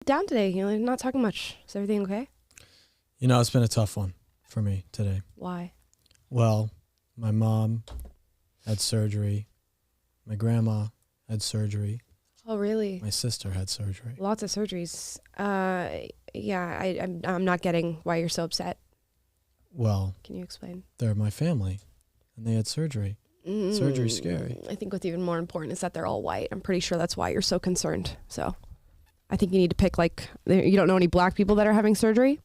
Down today, not talking much. Is everything okay? It's been a tough one for me today. Why? Well, my mom had surgery. My grandma had surgery. Oh, really? My sister had surgery. Lots of surgeries. Yeah, I'm not getting why you're so upset. Well, can you explain? They're my family, and they had surgery. Surgery's scary. I think what's even more important is that they're all white. I'm pretty sure that's why you're so concerned. So I think you need to pick, you don't know any black people that are having surgery?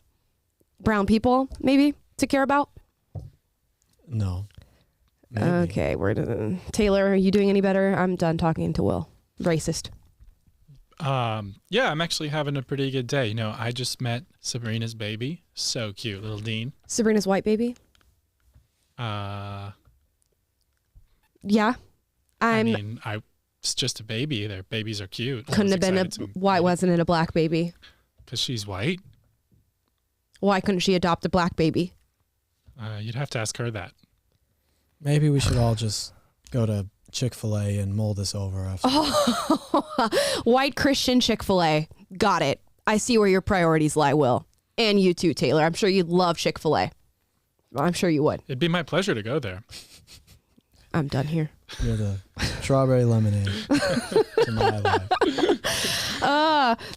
Brown people, maybe, to care about? No. Maybe. Okay, Taylor, are you doing any better? I'm done talking to Will. Racist. Yeah, I'm actually having a pretty good day. I just met Sabrina's baby. So cute, little Dean. Sabrina's white baby? Yeah. It's just a baby. Their babies are cute. Couldn't have been why wasn't it a black baby? Because she's white. Why couldn't she adopt a black baby? You'd have to ask her that. Maybe we should all just go to Chick-fil-A and mull this over after. Oh, white Christian Chick-fil-A. Got it. I see where your priorities lie, Will. And you too, Taylor. I'm sure you'd love Chick-fil-A. I'm sure you would. It'd be my pleasure to go there. I'm done here. You're the strawberry lemonade to my life.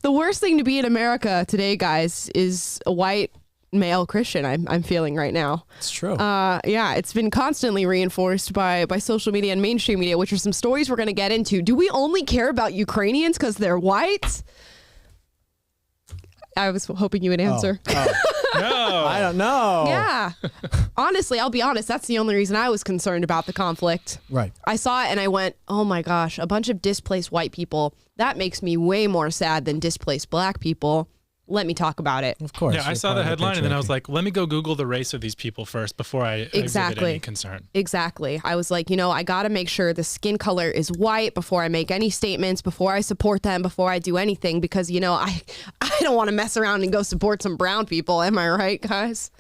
The worst thing to be in America today, guys, is a white male Christian. I'm feeling right now. It's true. Yeah, it's been constantly reinforced by social media and mainstream media, which are some stories we're going to get into. Do we only care about Ukrainians because they're white? I was hoping you would answer. No. I don't know. Yeah. Honestly, I'll be honest. That's the only reason I was concerned about the conflict. Right. I saw it and I went, oh my gosh, a bunch of displaced white people. That makes me way more sad than displaced black people. Let me talk about it. Of course. Yeah, I saw the headline and then I was like, let me go Google the race of these people first before I exhibit any concern. Exactly. I was like, I got to make sure the skin color is white before I make any statements, before I support them, before I do anything, because, I don't want to mess around and go support some brown people. Am I right, guys?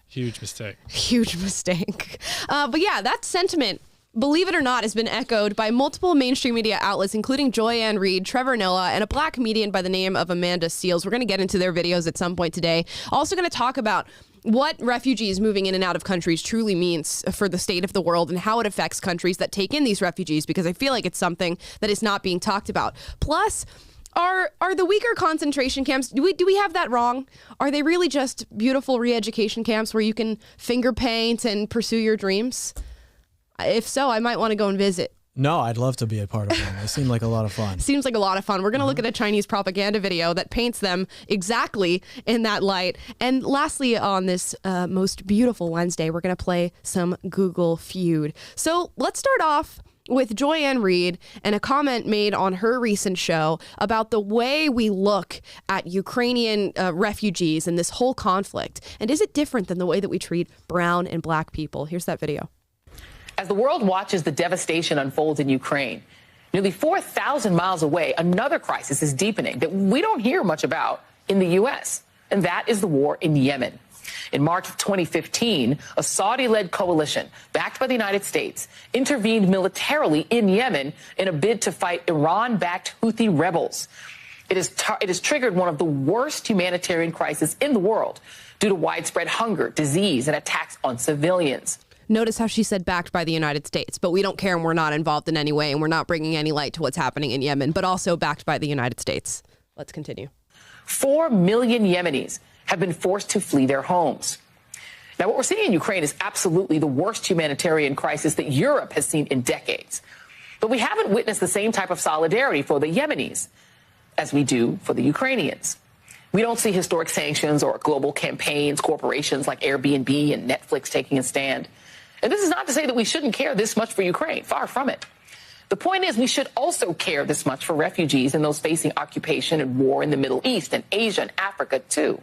Huge mistake. Huge mistake. But yeah, that sentiment, believe it or not, has been echoed by multiple mainstream media outlets, including Joy Reid, Trevor Noah, and a black comedian by the name of Amanda Seales. We're going to get into their videos at some point today. Also going to talk about what refugees moving in and out of countries truly means for the state of the world and how it affects countries that take in these refugees, because I feel like it's something that is not being talked about. Plus, are the weaker concentration camps, do we have that wrong? Are they really just beautiful re-education camps where you can finger paint and pursue your dreams? If so, I might want to go and visit. No, I'd love to be a part of one. They seem like a lot of fun. Seems like a lot of fun. We're going to look at a Chinese propaganda video that paints them exactly in that light. And lastly, on this most beautiful Wednesday, we're going to play some Google Feud. So let's start off with Joy Reid and a comment made on her recent show about the way we look at Ukrainian refugees and this whole conflict. And is it different than the way that we treat brown and black people? Here's that video. As the world watches the devastation unfold in Ukraine, nearly 4,000 miles away, another crisis is deepening that we don't hear much about in the U.S., and that is the war in Yemen. In March of 2015, a Saudi-led coalition backed by the United States intervened militarily in Yemen in a bid to fight Iran-backed Houthi rebels. It has triggered one of the worst humanitarian crises in the world due to widespread hunger, disease, and attacks on civilians. Notice how she said backed by the United States, but we don't care and we're not involved in any way and we're not bringing any light to what's happening in Yemen, but also backed by the United States. Let's continue. 4 million Yemenis have been forced to flee their homes. Now, what we're seeing in Ukraine is absolutely the worst humanitarian crisis that Europe has seen in decades. But we haven't witnessed the same type of solidarity for the Yemenis as we do for the Ukrainians. We don't see historic sanctions or global campaigns, corporations like Airbnb and Netflix taking a stand. And this is not to say that we shouldn't care this much for Ukraine. Far from it. The point is we should also care this much for refugees and those facing occupation and war in the Middle East and Asia and Africa, too.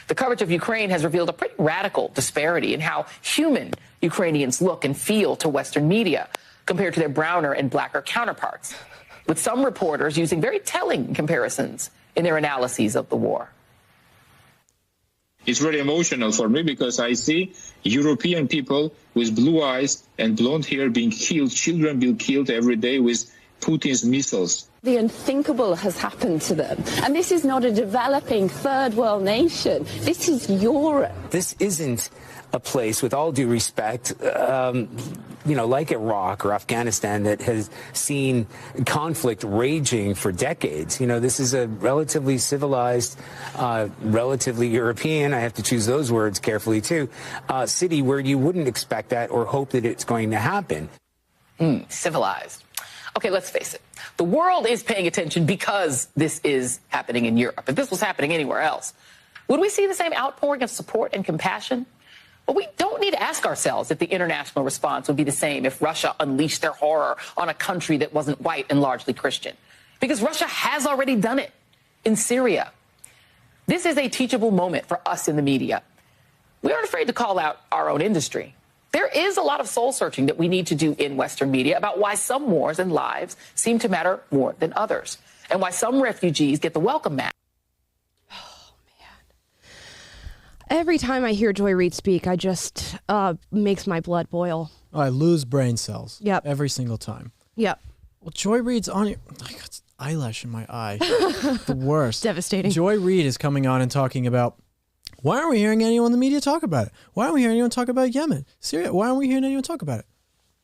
The coverage of Ukraine has revealed a pretty radical disparity in how human Ukrainians look and feel to Western media compared to their browner and blacker counterparts, with some reporters using very telling comparisons in their analyses of the war. It's very emotional for me because I see European people with blue eyes and blonde hair being killed, children being killed every day with Putin's missiles. The unthinkable has happened to them. And this is not a developing third world nation. This is Europe. This isn't a place, with all due respect, like Iraq or Afghanistan, that has seen conflict raging for decades. This is a relatively civilized, relatively European, I have to choose those words carefully too, city where you wouldn't expect that or hope that it's going to happen. Civilized. Okay, let's face it. The world is paying attention because this is happening in Europe. If this was happening anywhere else, would we see the same outpouring of support and compassion? Well, we don't need to ask ourselves if the international response would be the same if Russia unleashed their horror on a country that wasn't white and largely Christian. Because Russia has already done it in Syria. This is a teachable moment for us in the media. We aren't afraid to call out our own industry. There is a lot of soul searching that we need to do in Western media about why some wars and lives seem to matter more than others, and why some refugees get the welcome mat. Oh, man. Every time I hear Joy Reid speak, I just makes my blood boil. Oh, I lose brain cells. Yep. Every single time. Yep. Well, Joy Reid's on your... I got eyelash in my eye. The worst. Devastating. Joy Reid is coming on and talking about, why aren't we hearing anyone in the media talk about it? Why aren't we hearing anyone talk about Yemen? Syria, why aren't we hearing anyone talk about it?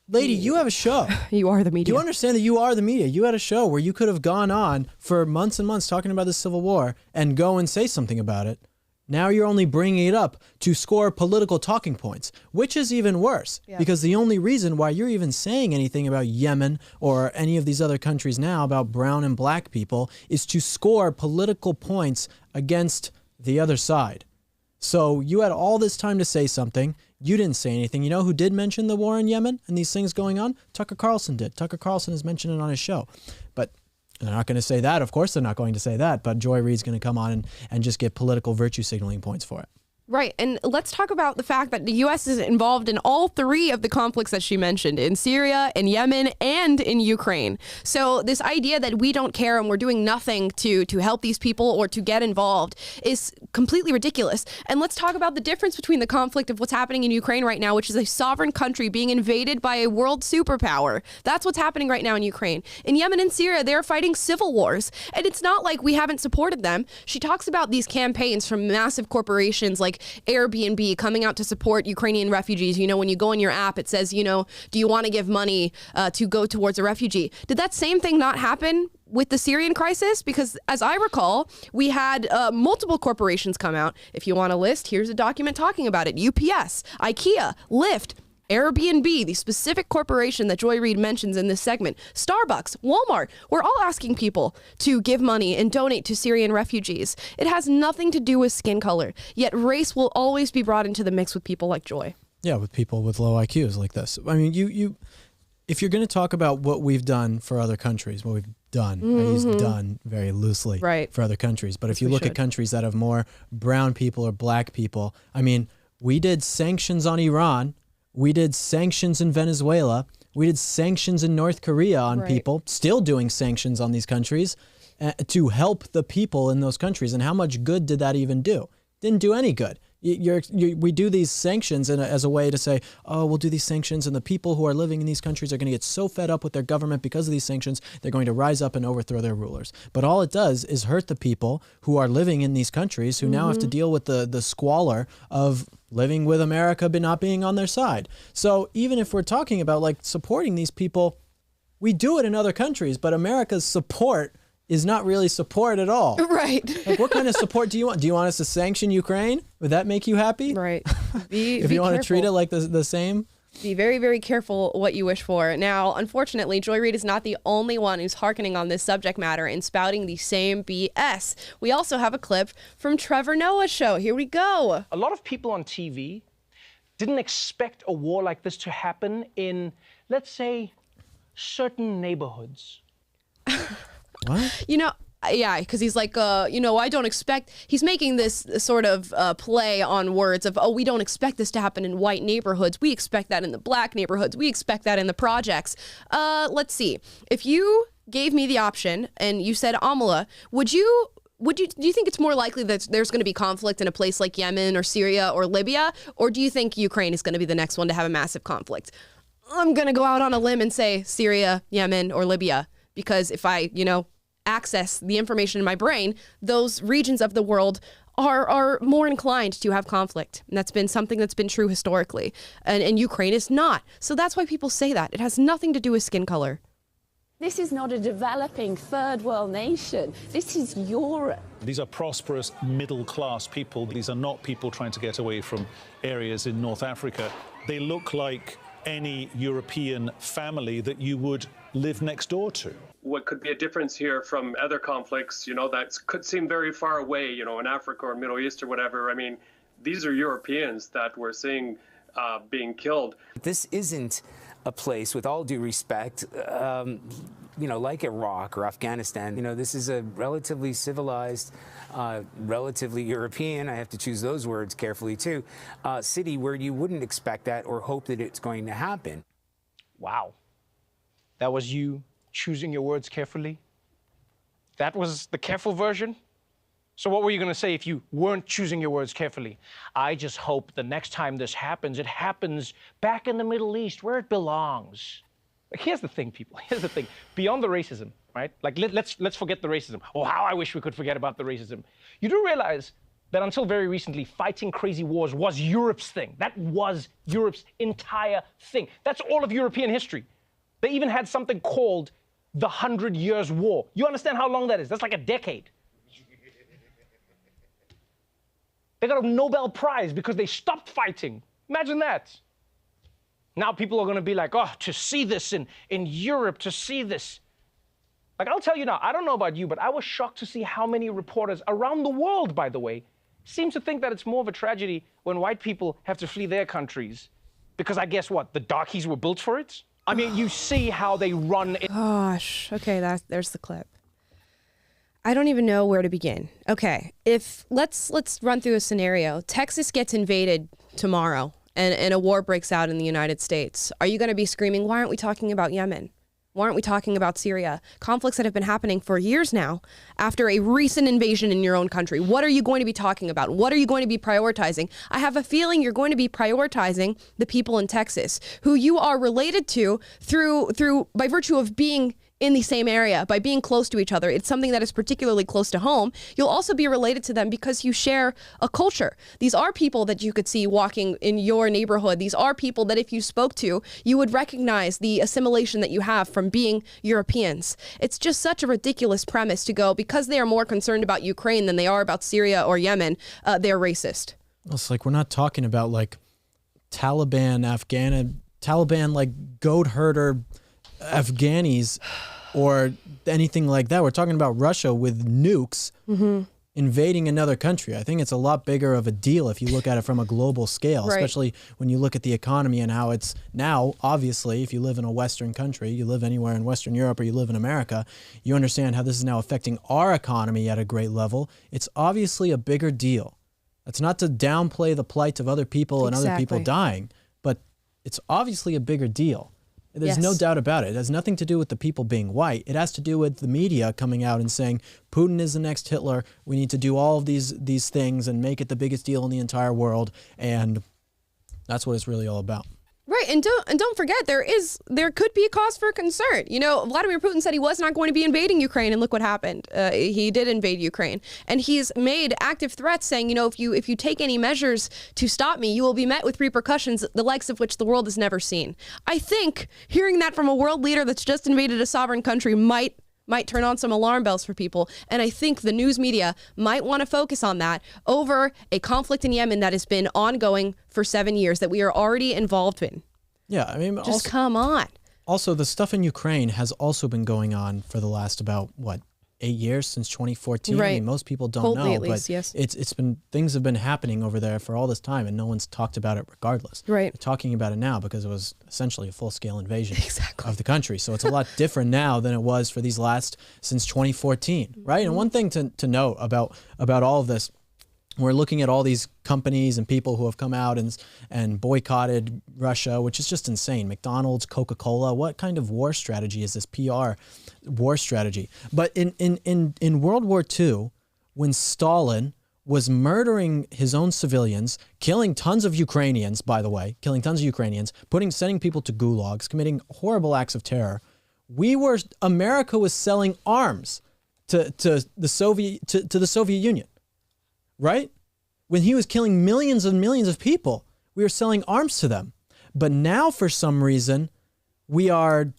Lady, you have a show. You are the media. Do you understand that you are the media? You had a show where you could have gone on for months and months talking about the Civil War and go and say something about it. Now you're only bringing it up to score political talking points, which is even worse. Yeah. Because the only reason why you're even saying anything about Yemen or any of these other countries now about brown and black people is to score political points against the other side. So you had all this time to say something. You didn't say anything. You know who did mention the war in Yemen and these things going on? Tucker Carlson did. Tucker Carlson has mentioned it on his show. But they're not going to say that. Of course they're not going to say that. But Joy Reid's going to come on and just get political virtue signaling points for it. Right. And let's talk about the fact that the U.S. is involved in all three of the conflicts that she mentioned, in Syria, in Yemen, and in Ukraine. So this idea that we don't care and we're doing nothing to help these people or to get involved is completely ridiculous. And let's talk about the difference between the conflict of what's happening in Ukraine right now, which is a sovereign country being invaded by a world superpower. That's what's happening right now in Ukraine. In Yemen and Syria, they're fighting civil wars. And it's not like we haven't supported them. She talks about these campaigns from massive corporations like Airbnb coming out to support Ukrainian refugees. You know, when you go on your app, it says, do you want to give money to go towards a refugee? Did that same thing not happen with the Syrian crisis? Because as I recall, we had multiple corporations come out. If you want a list, here's a document talking about it. UPS, IKEA, Lyft, Airbnb, the specific corporation that Joy Reid mentions in this segment, Starbucks, Walmart, we're all asking people to give money and donate to Syrian refugees. It has nothing to do with skin color, yet race will always be brought into the mix with people like Joy. Yeah, with people with low IQs like this. I mean, you if you're going to talk about what we've done for other countries, what we've done, I use done very loosely for other countries, but if you look at countries that have more brown people or black people, I mean, we did sanctions on Iran. We did sanctions in Venezuela. We did sanctions in North Korea on people, still doing sanctions on these countries to help the people in those countries. And how much good did that even do? Didn't do any good. We do these sanctions as a way to say, oh, we'll do these sanctions and the people who are living in these countries are going to get so fed up with their government because of these sanctions, they're going to rise up and overthrow their rulers. But all it does is hurt the people who are living in these countries who now have to deal with the squalor of living with America but not being on their side. So even if we're talking about like supporting these people, we do it in other countries, but America's support is not really support at all. Right. Like, what kind of support do you want? Do you want us to sanction Ukraine? Would that make you happy? Right. If you want to treat it like the same? Be very, very careful what you wish for. Now, unfortunately, Joy Reid is not the only one who's hearkening on this subject matter and spouting the same BS. We also have a clip from Trevor Noah's show. Here we go. A lot of people on TV didn't expect a war like this to happen in, let's say, certain neighborhoods. What? Yeah, because he's like, I don't expect, he's making this sort of play on words of, we don't expect this to happen in white neighborhoods. We expect that in the black neighborhoods. We expect that in the projects. Let's see. If you gave me the option and you said, Amala, do you think it's more likely that there's going to be conflict in a place like Yemen or Syria or Libya? Or do you think Ukraine is going to be the next one to have a massive conflict? I'm going to go out on a limb and say Syria, Yemen, or Libya. because if I, access the information in my brain, those regions of the world are more inclined to have conflict. And that's been something that's been true historically. And Ukraine is not. So that's why people say that. It has nothing to do with skin color. This is not a developing third world nation. This is Europe. These are prosperous middle-class people. These are not people trying to get away from areas in North Africa. They look like any European family that you would live next door to. What could be a difference here from other conflicts, that could seem very far away, in Africa or Middle East or whatever. I mean, these are Europeans that we're seeing being killed. This isn't a place, with all due respect, like Iraq or Afghanistan. This is a relatively civilized, relatively European, I have to choose those words carefully too, city where you wouldn't expect that or hope that it's going to happen. Wow. That was you choosing your words carefully? That was the careful version? So what were you going to say if you weren't choosing your words carefully? I just hope the next time this happens, it happens back in the Middle East where it belongs. Like, here's the thing, people. Here's the thing. Beyond the racism, right? Like, let's forget the racism. Oh, how I wish we could forget about the racism. You do realize that until very recently, fighting crazy wars was Europe's thing. That was Europe's entire thing. That's all of European history. They even had something called the 100 Years' War. You understand how long that is? That's like a decade. They got a Nobel Prize because they stopped fighting. Imagine that. Now people are going to be like, oh, to see this in Europe, to see this. Like, I'll tell you now, I don't know about you, but I was shocked to see how many reporters around the world, by the way, seem to think that it's more of a tragedy when white people have to flee their countries. Because I guess what? The darkies were built for it? I mean, you see how they run. Gosh. Okay, there's the clip. I don't even know where to begin. Okay, let's run through a scenario. Texas gets invaded tomorrow, and a war breaks out in the United States. Are you going to be screaming, why aren't we talking about Yemen? Why aren't we talking about Syria? Conflicts that have been happening for years now after a recent invasion in your own country. What are you going to be talking about? What are you going to be prioritizing? I have a feeling you're going to be prioritizing the people in Texas who you are related to through by virtue of being in the same area, by being close to each other. It's something that is particularly close to home. You'll also be related to them because you share a culture. These are people that you could see walking in your neighborhood. These are people that if you spoke to, you would recognize the assimilation that you have from being Europeans. It's just such a ridiculous premise to go, because they are more concerned about Ukraine than they are about Syria or Yemen, they're racist. It's like, we're not talking about like Taliban like goat herder Afghanis or anything like that. We're talking about Russia with nukes invading another country. I think it's a lot bigger of a deal if you look at it from a global scale, right. Especially when you look at the economy and how it's now, obviously, if you live in a Western country, you live anywhere in Western Europe or you live in America, you understand how this is now affecting our economy at a great level. It's obviously a bigger deal. That's not to downplay the plight of other people and other people dying, but it's obviously a bigger deal. There's no doubt about it. It has nothing to do with the people being white. It has to do with the media coming out and saying, Putin is the next Hitler. We need to do all of these things and make it the biggest deal in the entire world. And that's what it's really all about. Right, and don't forget, there could be a cause for concern. Vladimir Putin said he was not going to be invading Ukraine, and look what happened. He did invade Ukraine, and he's made active threats saying, if you take any measures to stop me, you will be met with repercussions the likes of which the world has never seen. I think hearing that from a world leader that's just invaded a sovereign country might turn on some alarm bells for people. And I think the news media might want to focus on that over a conflict in Yemen that has been ongoing for 7 years, that we are already involved in. Yeah, I mean, just come on. Also, the stuff in Ukraine has also been going on for the last about, 8 years, since 2014. Right. I mean, most people don't Coldly, know, at least, but yes. things have been happening over there for all this time, and no one's talked about it regardless. Right. They're talking about it now because it was essentially a full-scale invasion exactly. of the country. So it's a lot different now than it was for these since 2014, right? And one thing to note about all of this, we're looking at all these companies and people who have come out and boycotted Russia, which is just insane. McDonald's, Coca-Cola, what kind of war strategy is this? PR war strategy. But in World War II, when Stalin was murdering his own civilians, killing tons of Ukrainians, by the way, sending people to gulags, committing horrible acts of terror, America was selling arms to the Soviet Union, right? When he was killing millions and millions of people, we were selling arms to them. But now, for some reason, we are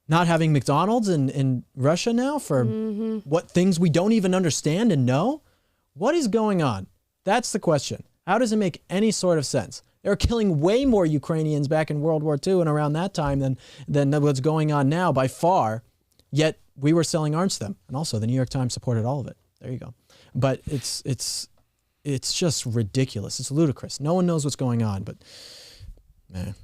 not having McDonald's in Russia now for what things we don't even understand and know. What is going on? That's the question. How does it make any sort of sense? They were killing way more Ukrainians back in World War II and around that time than what's going on now by far. Yet we were selling arms to them. And also the New York Times supported all of it. There you go. But it's just ridiculous. It's ludicrous. No one knows what's going on, but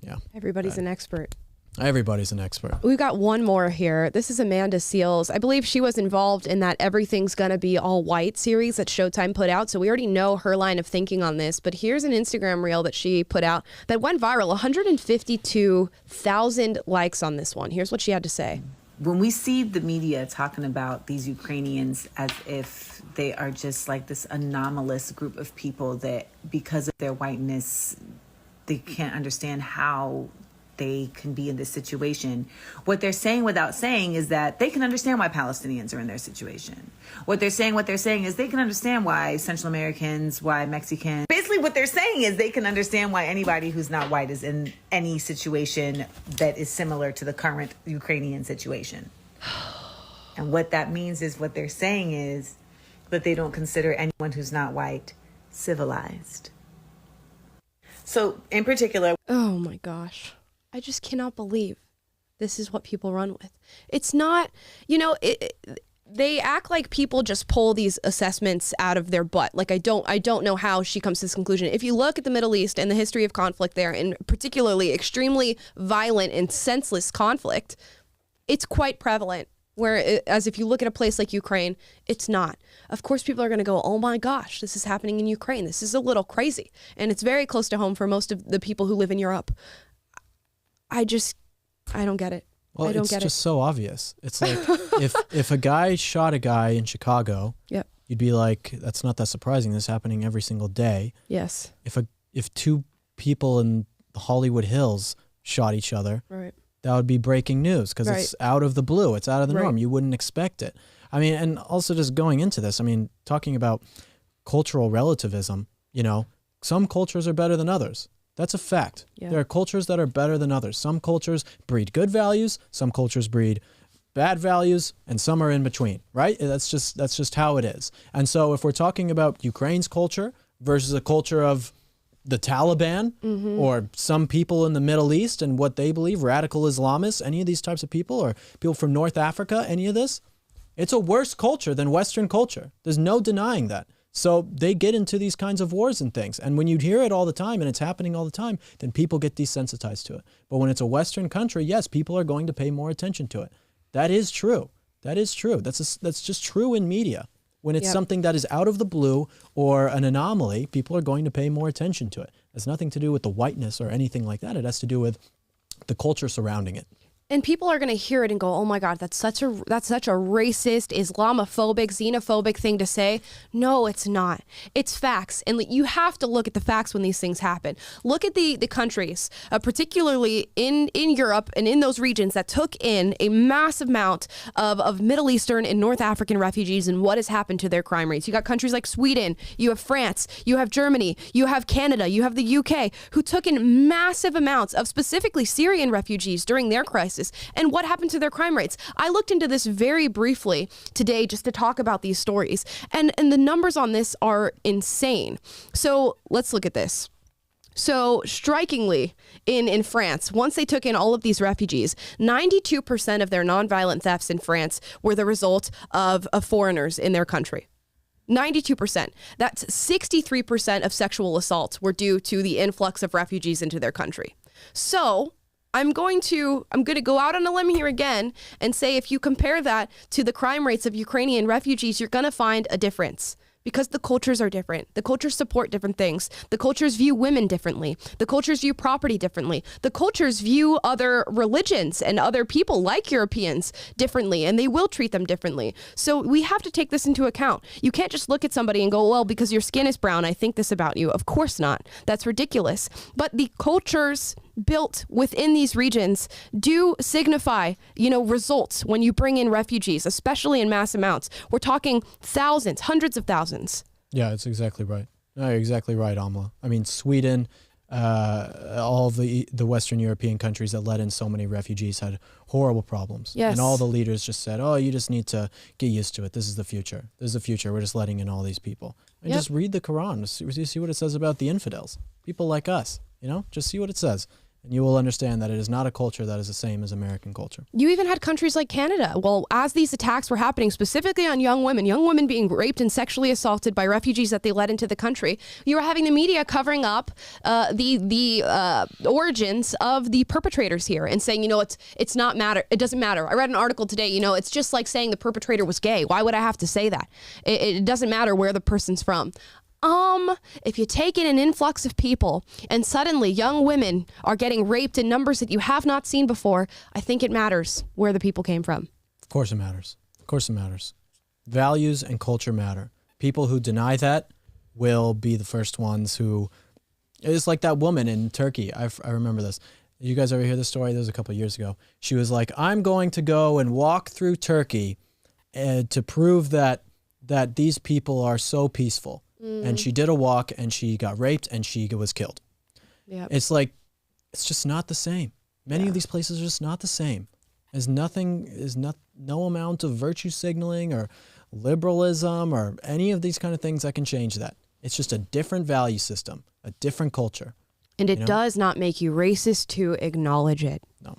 yeah. Everybody's an expert. Everybody's an expert. We've got one more here. This is Amanda Seales. I believe she was involved in that Everything's Gonna Be All White series that Showtime put out. So we already know her line of thinking on this. But here's an Instagram reel that she put out that went viral. 152,000 likes on this one. Here's what she had to say. When we see the media talking about these Ukrainians as if they are just like this anomalous group of people that because of their whiteness, they can't understand how they can be in this situation. What they're saying without saying is that they can understand why Palestinians are in their situation. What they're saying is they can understand why Central Americans, why Mexicans. Basically what they're saying is they can understand why anybody who's not white is in any situation that is similar to the current Ukrainian situation. And what that means is what they're saying is that they don't consider anyone who's not white civilized. So in particular, oh my gosh. I just cannot believe this is what people run with. It's not, they act like people just pull these assessments out of their butt. Like, I don't know how she comes to this conclusion. If you look at the Middle East and the history of conflict there, and particularly extremely violent and senseless conflict, it's quite prevalent. Whereas if you look at a place like Ukraine, it's not. Of course, people are going to go, oh my gosh, this is happening in Ukraine. This is a little crazy. And it's very close to home for most of the people who live in Europe. I don't get it. Well, it's just so obvious. It's like if a guy shot a guy in Chicago, you'd be like, that's not that surprising. This is happening every single day. Yes. If two people in the Hollywood Hills shot each other, right, that would be breaking news because it's out of the blue. It's out of the norm. You wouldn't expect it. I mean, and also just going into this, I mean, talking about cultural relativism, some cultures are better than others. That's a fact. Yeah. There are cultures that are better than others. Some cultures breed good values, some cultures breed bad values, and some are in between, right? That's just how it is. And so if we're talking about Ukraine's culture versus a culture of the Taliban or some people in the Middle East and what they believe, radical Islamists, any of these types of people, or people from North Africa, any of this, it's a worse culture than Western culture. There's no denying that. So they get into these kinds of wars and things. And when you hear it all the time and it's happening all the time, then people get desensitized to it. But when it's a Western country, yes, people are going to pay more attention to it. That is true. That is true. That's just true in media. When it's something that is out of the blue or an anomaly, people are going to pay more attention to it. It has nothing to do with the whiteness or anything like that. It has to do with the culture surrounding it. And people are going to hear it and go, oh my God, that's such a racist, Islamophobic, xenophobic thing to say. No, it's not. It's facts. And you have to look at the facts when these things happen. Look at the countries, particularly in Europe and in those regions that took in a massive amount of Middle Eastern and North African refugees and what has happened to their crime rates. You got countries like Sweden, you have France, you have Germany, you have Canada, you have the UK, who took in massive amounts of specifically Syrian refugees during their crisis. And what happened to their crime rates? I looked into this very briefly today just to talk about these stories. And the numbers on this are insane. So let's look at this. So strikingly, in France, once they took in all of these refugees, 92% of their nonviolent thefts in France were the result of foreigners in their country. 92%. That's 63% of sexual assaults were due to the influx of refugees into their country. So I'm going to go out on a limb here again and say if you compare that to the crime rates of Ukrainian refugees, you're going to find a difference because the cultures are different. The cultures support different things. The cultures view women differently. The cultures view property differently. The cultures view other religions and other people like Europeans differently, and they will treat them differently. So we have to take this into account. You can't just look at somebody and go, well, because your skin is brown, I think this about you. Of course not. That's ridiculous. But the cultures built within these regions do signify, results when you bring in refugees, especially in mass amounts. We're talking thousands, hundreds of thousands. Yeah, it's exactly right. No, you're exactly right, Amala. I mean, Sweden, all the Western European countries that let in so many refugees had horrible problems. Yes. And all the leaders just said, oh, you just need to get used to it. This is the future. This is the future. We're just letting in all these people. And just read the Quran. See what it says about the infidels. People like us, just see what it says. And you will understand that it is not a culture that is the same as American culture. You even had countries like Canada. Well, as these attacks were happening, specifically on young women being raped and sexually assaulted by refugees that they let into the country, you were having the media covering up the origins of the perpetrators here and saying, it's not matter. It doesn't matter. I read an article today, it's just like saying the perpetrator was gay. Why would I have to say that? It doesn't matter where the person's from. If you take in an influx of people and suddenly young women are getting raped in numbers that you have not seen before, I think it matters where the people came from. Of course it matters. Of course it matters. Values and culture matter. People who deny that will be the first ones who... It's like that woman in Turkey. I remember this. You guys ever hear this story? This was a couple of years ago. She was like, I'm going to go and walk through Turkey to prove that these people are so peaceful. And she did a walk and she got raped and she was killed. Yep. It's like, it's just not the same. Many of these places are just not the same. No amount of virtue signaling or liberalism or any of these kind of things that can change that. It's just a different value system, a different culture. And it does not make you racist to acknowledge it. No.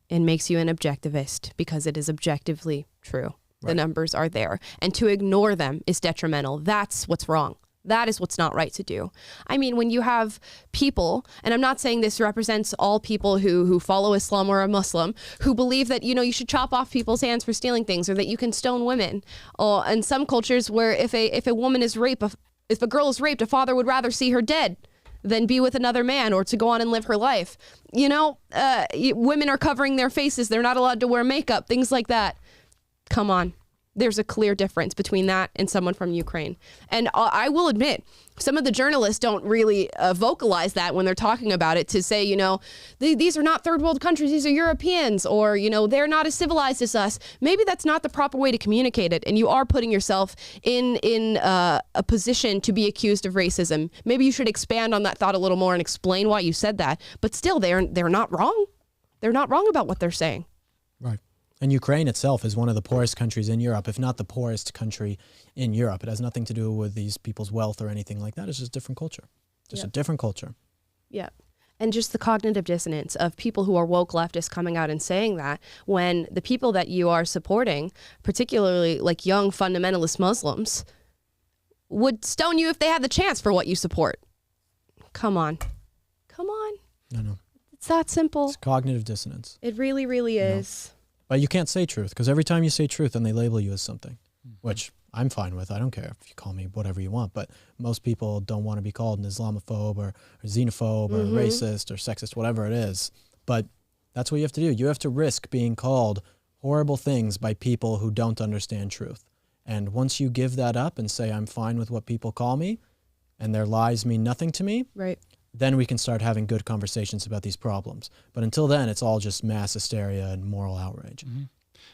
It makes you an objectivist because it is objectively true. Right. The numbers are there. And to ignore them is detrimental. That's what's wrong. That is what's not right to do. I mean, when you have people, and I'm not saying this represents all people who follow Islam or are Muslim, who believe that, you should chop off people's hands for stealing things or that you can stone women. Or in some cultures where if a woman is raped, if a girl is raped, a father would rather see her dead than be with another man or to go on and live her life. Women are covering their faces. They're not allowed to wear makeup, things like that. Come on. There's a clear difference between that and someone from Ukraine. And I will admit, some of the journalists don't really vocalize that when they're talking about it to say, these are not third world countries, these are Europeans, or, they're not as civilized as us. Maybe that's not the proper way to communicate it. And you are putting yourself in a position to be accused of racism. Maybe you should expand on that thought a little more and explain why you said that. But still, they're not wrong. They're not wrong about what they're saying. Right. And Ukraine itself is one of the poorest countries in Europe, if not the poorest country in Europe. It has nothing to do with these people's wealth or anything like that. It's just a different culture. Just a different culture. Yeah. And just the cognitive dissonance of people who are woke leftists coming out and saying that when the people that you are supporting, particularly like young fundamentalist Muslims, would stone you if they had the chance for what you support. Come on. Come on. No. It's that simple. It's cognitive dissonance. It really, really is. But you can't say truth because every time you say truth, then they label you as something, which I'm fine with. I don't care if you call me whatever you want. But most people don't want to be called an Islamophobe or xenophobe or racist or sexist, whatever it is. But that's what you have to do. You have to risk being called horrible things by people who don't understand truth. And once you give that up and say, I'm fine with what people call me and their lies mean nothing to me, right, then we can start having good conversations about these problems. But until then, it's all just mass hysteria and moral outrage. Mm-hmm.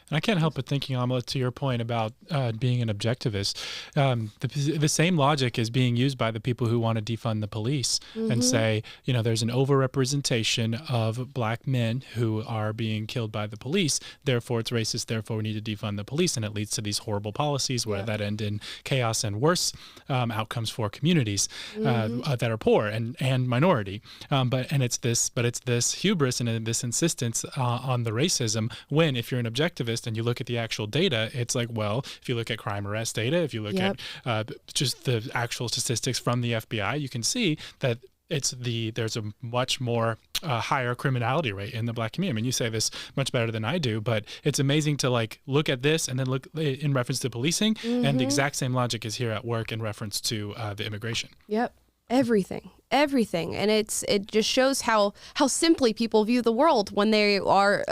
And I can't help but thinking, Amala, to your point about being an objectivist, the same logic is being used by the people who want to defund the police and say, there's an overrepresentation of black men who are being killed by the police. Therefore, it's racist. Therefore, we need to defund the police. And it leads to these horrible policies where that end in chaos and worse outcomes for communities that are poor and minority. But it's this hubris and this insistence on the racism when, if you're an objectivist, and you look at the actual data, it's like, well, if you look at crime arrest data, if you look at just the actual statistics from the FBI, you can see that there's a much more higher criminality rate in the black community. I mean, you say this much better than I do, but it's amazing to look at this and then look in reference to policing, and the exact same logic is here at work in reference to the immigration. Yep. Everything. And it just shows how simply people view the world when they are,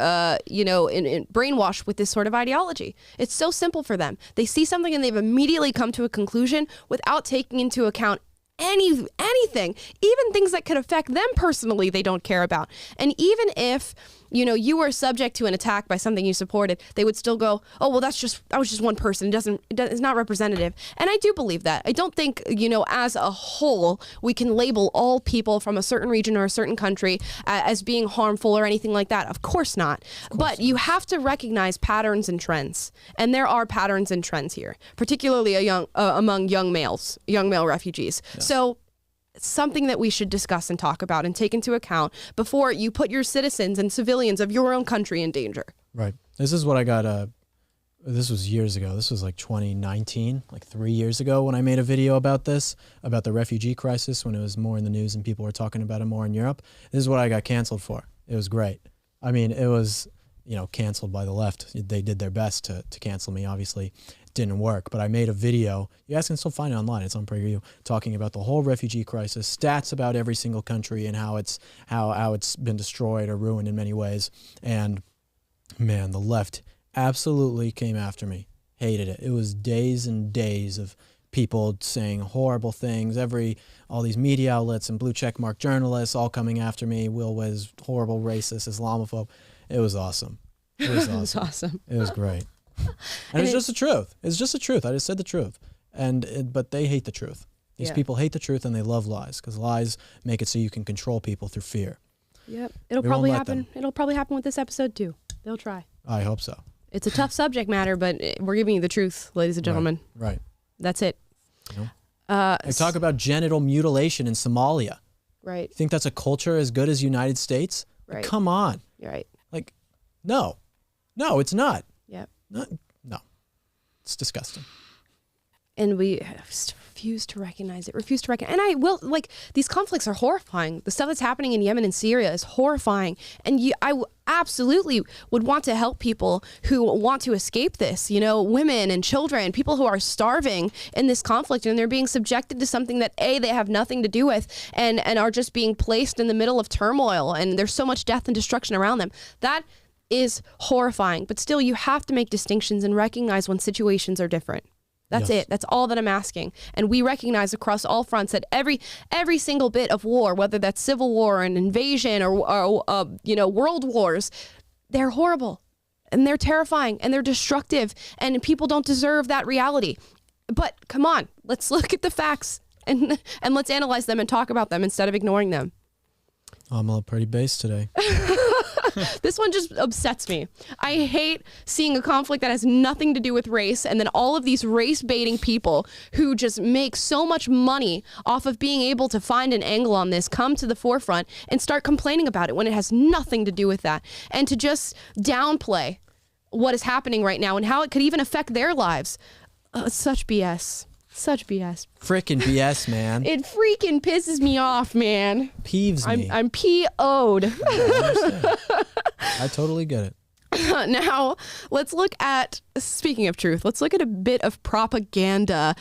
in brainwashed with this sort of ideology. It's so simple for them. They see something and they've immediately come to a conclusion without taking into account anything, even things that could affect them personally, they don't care about. And even if, you know, you were subject to an attack by something you supported, they would still go, oh, well, that was just one person. It's not representative. And I do believe that. I don't think, you know, as a whole, we can label all people from a certain region or a certain country as being harmful or anything like that. Of course not. But you have to recognize patterns and trends. And there are patterns and trends here, particularly among young male refugees. Yeah. So it's something that we should discuss and talk about and take into account before you put your citizens and civilians of your own country in danger. Right. This is what I got. This was years ago. This was like 2019, like 3 years ago when I made a video about this, about the refugee crisis, when it was more in the news and people were talking about it more in Europe. This is what I got canceled for. It was great. I mean, it was, you know, canceled by the left. They did their best to cancel me, obviously. Didn't work, but I made a video. You guys can still find it online. It's on PragerU, talking about the whole refugee crisis, stats about every single country and how it's been destroyed or ruined in many ways. And man, the left absolutely came after me. Hated it. It was days and days of people saying horrible things. All these media outlets and blue check mark journalists all coming after me. Will was horrible, racist, Islamophobe. It was awesome. It was awesome. It was awesome. It was great. And it's just the truth. It's just the truth. I just said the truth. But they hate the truth. These people hate the truth and they love lies, because lies make it so you can control people through fear. Yep. It'll probably happen. It'll probably happen with this episode too. They'll try. I hope so. It's a tough subject matter, but we're giving you the truth, ladies and gentlemen. Right. That's it. I talk about genital mutilation in Somalia. Right. You think that's a culture as good as United States? Right. Like, come on. You're right. Like, no, it's not. Yep. No, it's disgusting. And we refuse to recognize it. And I will, like, these conflicts are horrifying. The stuff that's happening in Yemen and Syria is horrifying. And I absolutely would want to help people who want to escape this, you know, women and children, people who are starving in this conflict, and they're being subjected to something that they have nothing to do with, and are just being placed in the middle of turmoil, and there's so much death and destruction around them. That is horrifying. But still, you have to make distinctions and recognize when situations are different. That's it. That's all that I'm asking. And we recognize across all fronts that every single bit of war, whether that's civil war or an invasion or you know, world wars, they're horrible and they're terrifying and they're destructive, and people don't deserve that reality. But come on, let's look at the facts and let's analyze them and talk about them instead of ignoring them. I'm a little pretty base today. This one just upsets me. I hate seeing a conflict that has nothing to do with race, and then all of these race-baiting people who just make so much money off of being able to find an angle on this come to the forefront and start complaining about it when it has nothing to do with that, and to just downplay what is happening right now and how it could even affect their lives. Such BS. Such BS. Frickin' BS, man. It freaking pisses me off, man. Peeves me. I'm P.O.'d. I totally get it. Now, let's look at, speaking of truth, let's look at a bit of propaganda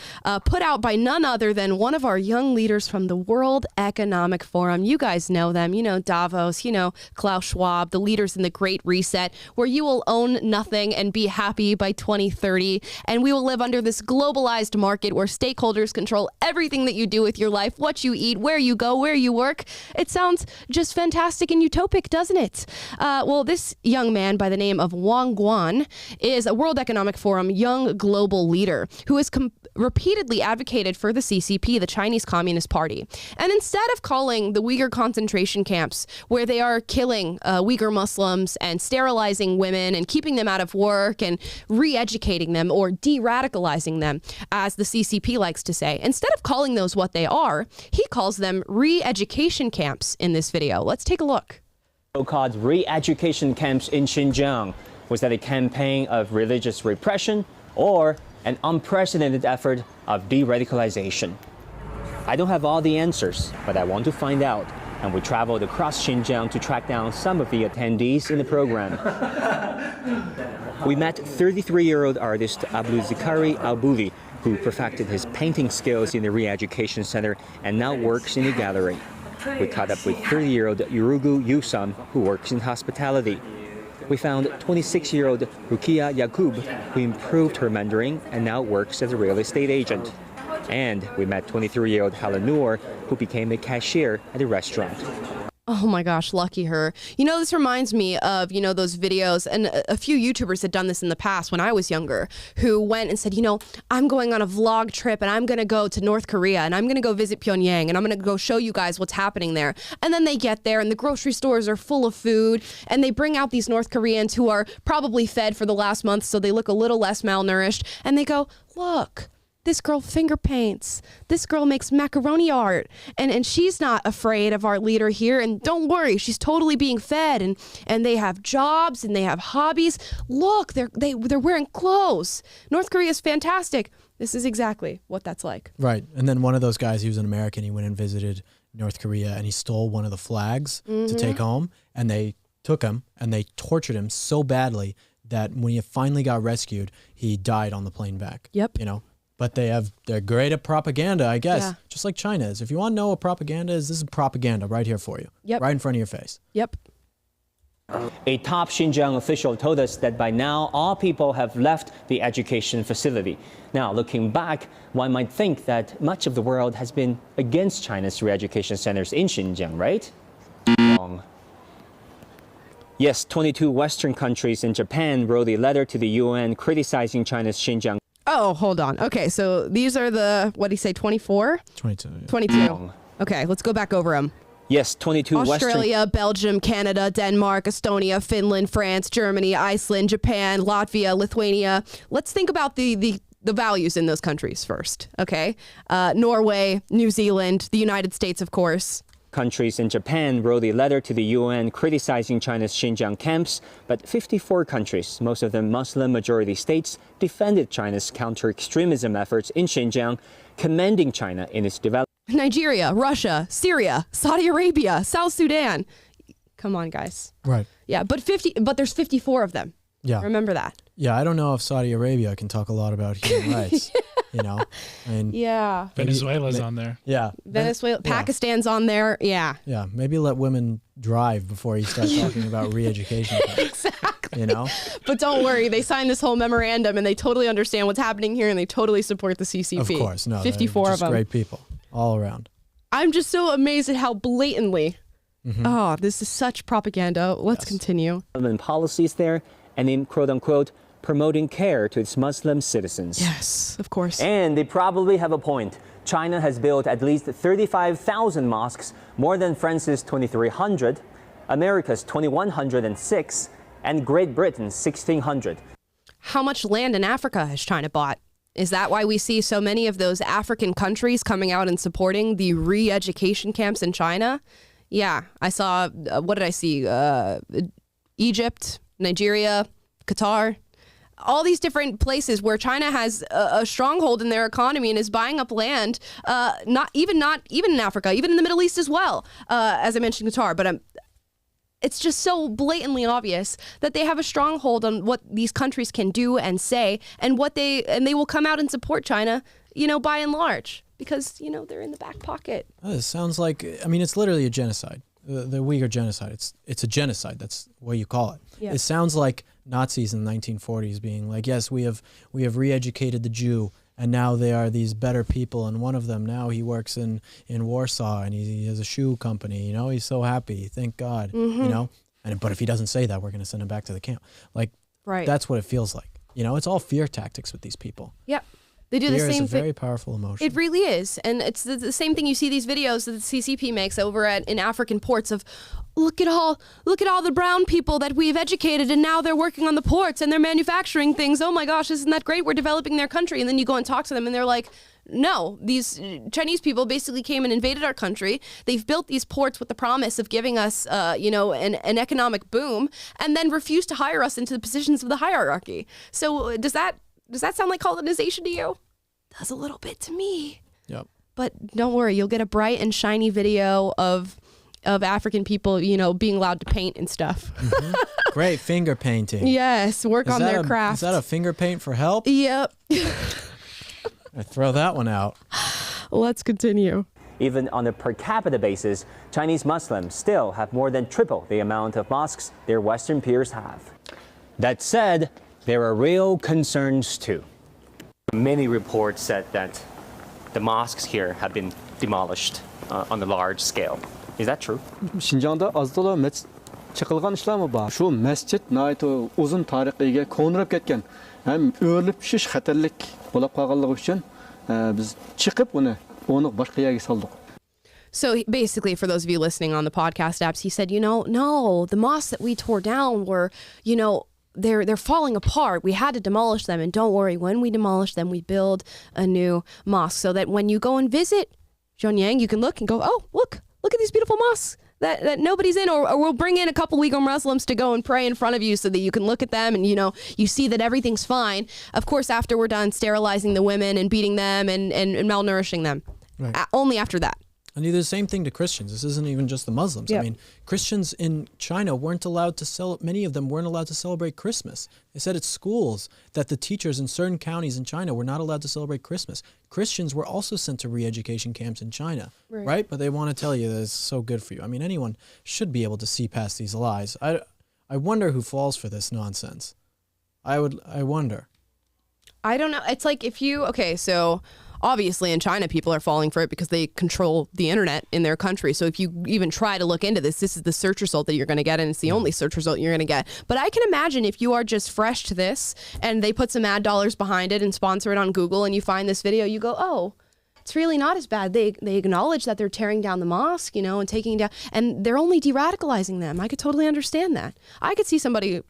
put out by none other than one of our young leaders from the World Economic Forum. You guys know them. You know Davos, you know Klaus Schwab, the leaders in the Great Reset, where you will own nothing and be happy by 2030. And we will live under this globalized market where stakeholders control everything that you do with your life, what you eat, where you go, where you work. It sounds just fantastic and utopic, doesn't it? Well, this young man by the name of Wang Guan is a World Economic Forum young global leader who has repeatedly advocated for the CCP, the Chinese Communist Party. And instead of calling the Uyghur concentration camps, where they are killing Uyghur Muslims and sterilizing women and keeping them out of work and re-educating them or de-radicalizing them, as the CCP likes to say, instead of calling those what they are, he calls them re-education camps in this video. Let's take a look. So-called re-education camps in Xinjiang. Was that a campaign of religious repression or an unprecedented effort of de-radicalization? I don't have all the answers, but I want to find out. And we traveled across Xinjiang to track down some of the attendees in the program. We met 33-year-old artist Abdul Zikari Al-Buli, who perfected his painting skills in the re-education center and now works in a gallery. We caught up with 30-year-old Urugu Yusam, who works in hospitality. We found 26-year-old Rukia Yakub, who improved her Mandarin and now works as a real estate agent. And we met 23-year-old Helen Noor, who became a cashier at a restaurant. Oh my gosh, lucky her. You know, this reminds me of, those videos, and a few YouTubers had done this in the past when I was younger, who went and said, I'm going on a vlog trip and I'm going to go to North Korea and I'm going to go visit Pyongyang and I'm going to go show you guys what's happening there. And then they get there and the grocery stores are full of food and they bring out these North Koreans who are probably fed for the last month, so they look a little less malnourished, and they go, look, this girl finger paints. This girl makes macaroni art. And she's not afraid of our leader here. And don't worry, she's totally being fed. And they have jobs and they have hobbies. Look, they're wearing clothes. North Korea is fantastic. This is exactly what that's like. Right. And then one of those guys, he was an American, he went and visited North Korea and he stole one of the flags to take home. And they took him and they tortured him so badly that when he finally got rescued, he died on the plane back. Yep. But they're great at propaganda, I guess, just like China is. If you want to know what propaganda is, this is propaganda right here for you, right in front of your face. Yep. A top Xinjiang official told us that by now all people have left the education facility. Now, looking back, one might think that much of the world has been against China's re-education centers in Xinjiang, right? Wrong. Yes, 22 Western countries and Japan wrote a letter to the UN criticizing China's Xinjiang. Oh, hold on. Okay, so these are the, what did he say, 24? 22. Yeah. 22. Okay, let's go back over them. Yes, 22 Australia, Belgium, Canada, Denmark, Estonia, Finland, France, Germany, Iceland, Japan, Latvia, Lithuania. Let's think about the values in those countries first, okay? Norway, New Zealand, the United States, of course. Countries in Japan wrote a letter to the UN criticizing China's Xinjiang camps, but 54 countries, most of them Muslim-majority states, defended China's counter-extremism efforts in Xinjiang, commending China in its development. Nigeria, Russia, Syria, Saudi Arabia, South Sudan. Come on, guys. Right. Yeah, but there's 54 of them. Yeah. Remember that. Yeah, I don't know if Saudi Arabia can talk a lot about human rights. Yeah. Venezuela's on there. Yeah. Venezuela, Pakistan's on there. Yeah. Yeah. Maybe let women drive before you start talking about re-education. Exactly. But don't worry, they signed this whole memorandum and they totally understand what's happening here and they totally support the CCP. Of course. No. 54 of them. Great people all around. I'm just so amazed at how blatantly. Oh, this is such propaganda. Let's continue. Policies there and in quote unquote promoting care to its Muslim citizens. Yes, of course. And they probably have a point. China has built at least 35,000 mosques, more than France's 2,300, America's 2,106, and Great Britain's 1,600. How much land in Africa has China bought? Is that why we see so many of those African countries coming out and supporting the re-education camps in China? Yeah, I saw, what did I see? Egypt, Nigeria, Qatar. All these different places where China has a stronghold in their economy and is buying up land, not even in Africa, even in the Middle East as well, as I mentioned Qatar. But it's just so blatantly obvious that they have a stronghold on what these countries can do and say, and they will come out and support China, by and large, because they're in the back pocket. It sounds like, it's literally a genocide. The Uyghur genocide. It's a genocide. That's what you call it. Yeah. It sounds like Nazis in the 1940s being like, yes, we have re-educated the Jew, and now they are these better people. And one of them now he works in Warsaw, and he has a shoe company. He's so happy. Thank God. But if he doesn't say that, we're going to send him back to the camp. Right. That's what it feels like. It's all fear tactics with these people. Yep. They do fear the same is a very powerful emotion. It really is. And it's the same thing you see these videos that the CCP makes over in African ports of, look at all the brown people that we've educated and now they're working on the ports and they're manufacturing things. Oh my gosh, isn't that great? We're developing their country. And then you go and talk to them and they're like, no, these Chinese people basically came and invaded our country. They've built these ports with the promise of giving us, an economic boom, and then refused to hire us into the positions of the hierarchy. So does that sound like colonization to you? Does a little bit to me. Yep. But don't worry, you'll get a bright and shiny video of African people, being allowed to paint and stuff. Mm-hmm. Great finger painting. Yes, work on their craft. Is that a finger paint for help? Yep. I throw that one out. Let's continue. Even on a per capita basis, Chinese Muslims still have more than triple the amount of mosques their Western peers have. That said, there are real concerns too. Many reports said that the mosques here have been demolished on a large scale. Is that true? Şinjan'da azdılar mescid çıkılgan işler mi var? Şu mescid nayet uzun tarihiga konurab ketken. Hem öğülüp pişiş xatarlik bo'lib qolganligi uchun biz chiqib onu boshqa yerga soldik. So basically, for those of you listening on the podcast apps, he said, no, the mosques that we tore down were, they're falling apart. We had to demolish them. And don't worry, when we demolish them, we build a new mosque so that when you go and visit Pyongyang, you can look and go, oh, look at these beautiful mosques that nobody's in, or we'll bring in a couple Uyghur Muslims to go and pray in front of you so that you can look at them and, you see that everything's fine. Of course, after we're done sterilizing the women and beating them and malnourishing them. Right. Only after that. And do the same thing to Christians. This isn't even just the Muslims. Yep. I mean, Christians in China weren't allowed to many of them weren't allowed to celebrate Christmas. They said at schools that the teachers in certain counties in China were not allowed to celebrate Christmas. Christians were also sent to re-education camps in China, right? But they want to tell you that it's so good for you. I mean, anyone should be able to see past these lies. I wonder who falls for this nonsense. I wonder. I don't know. It's like so obviously in China, people are falling for it because they control the internet in their country. So if you even try to look into this is the search result that you're going to get, and it's the only search result you're going to get. But I can imagine if you are just fresh to this and they put some ad dollars behind it and sponsor it on Google and you find this video, you go, oh, it's really not as bad. They acknowledge that they're tearing down the mosque, and taking down, and they're only de-radicalizing them. I could totally understand that. I could see somebody,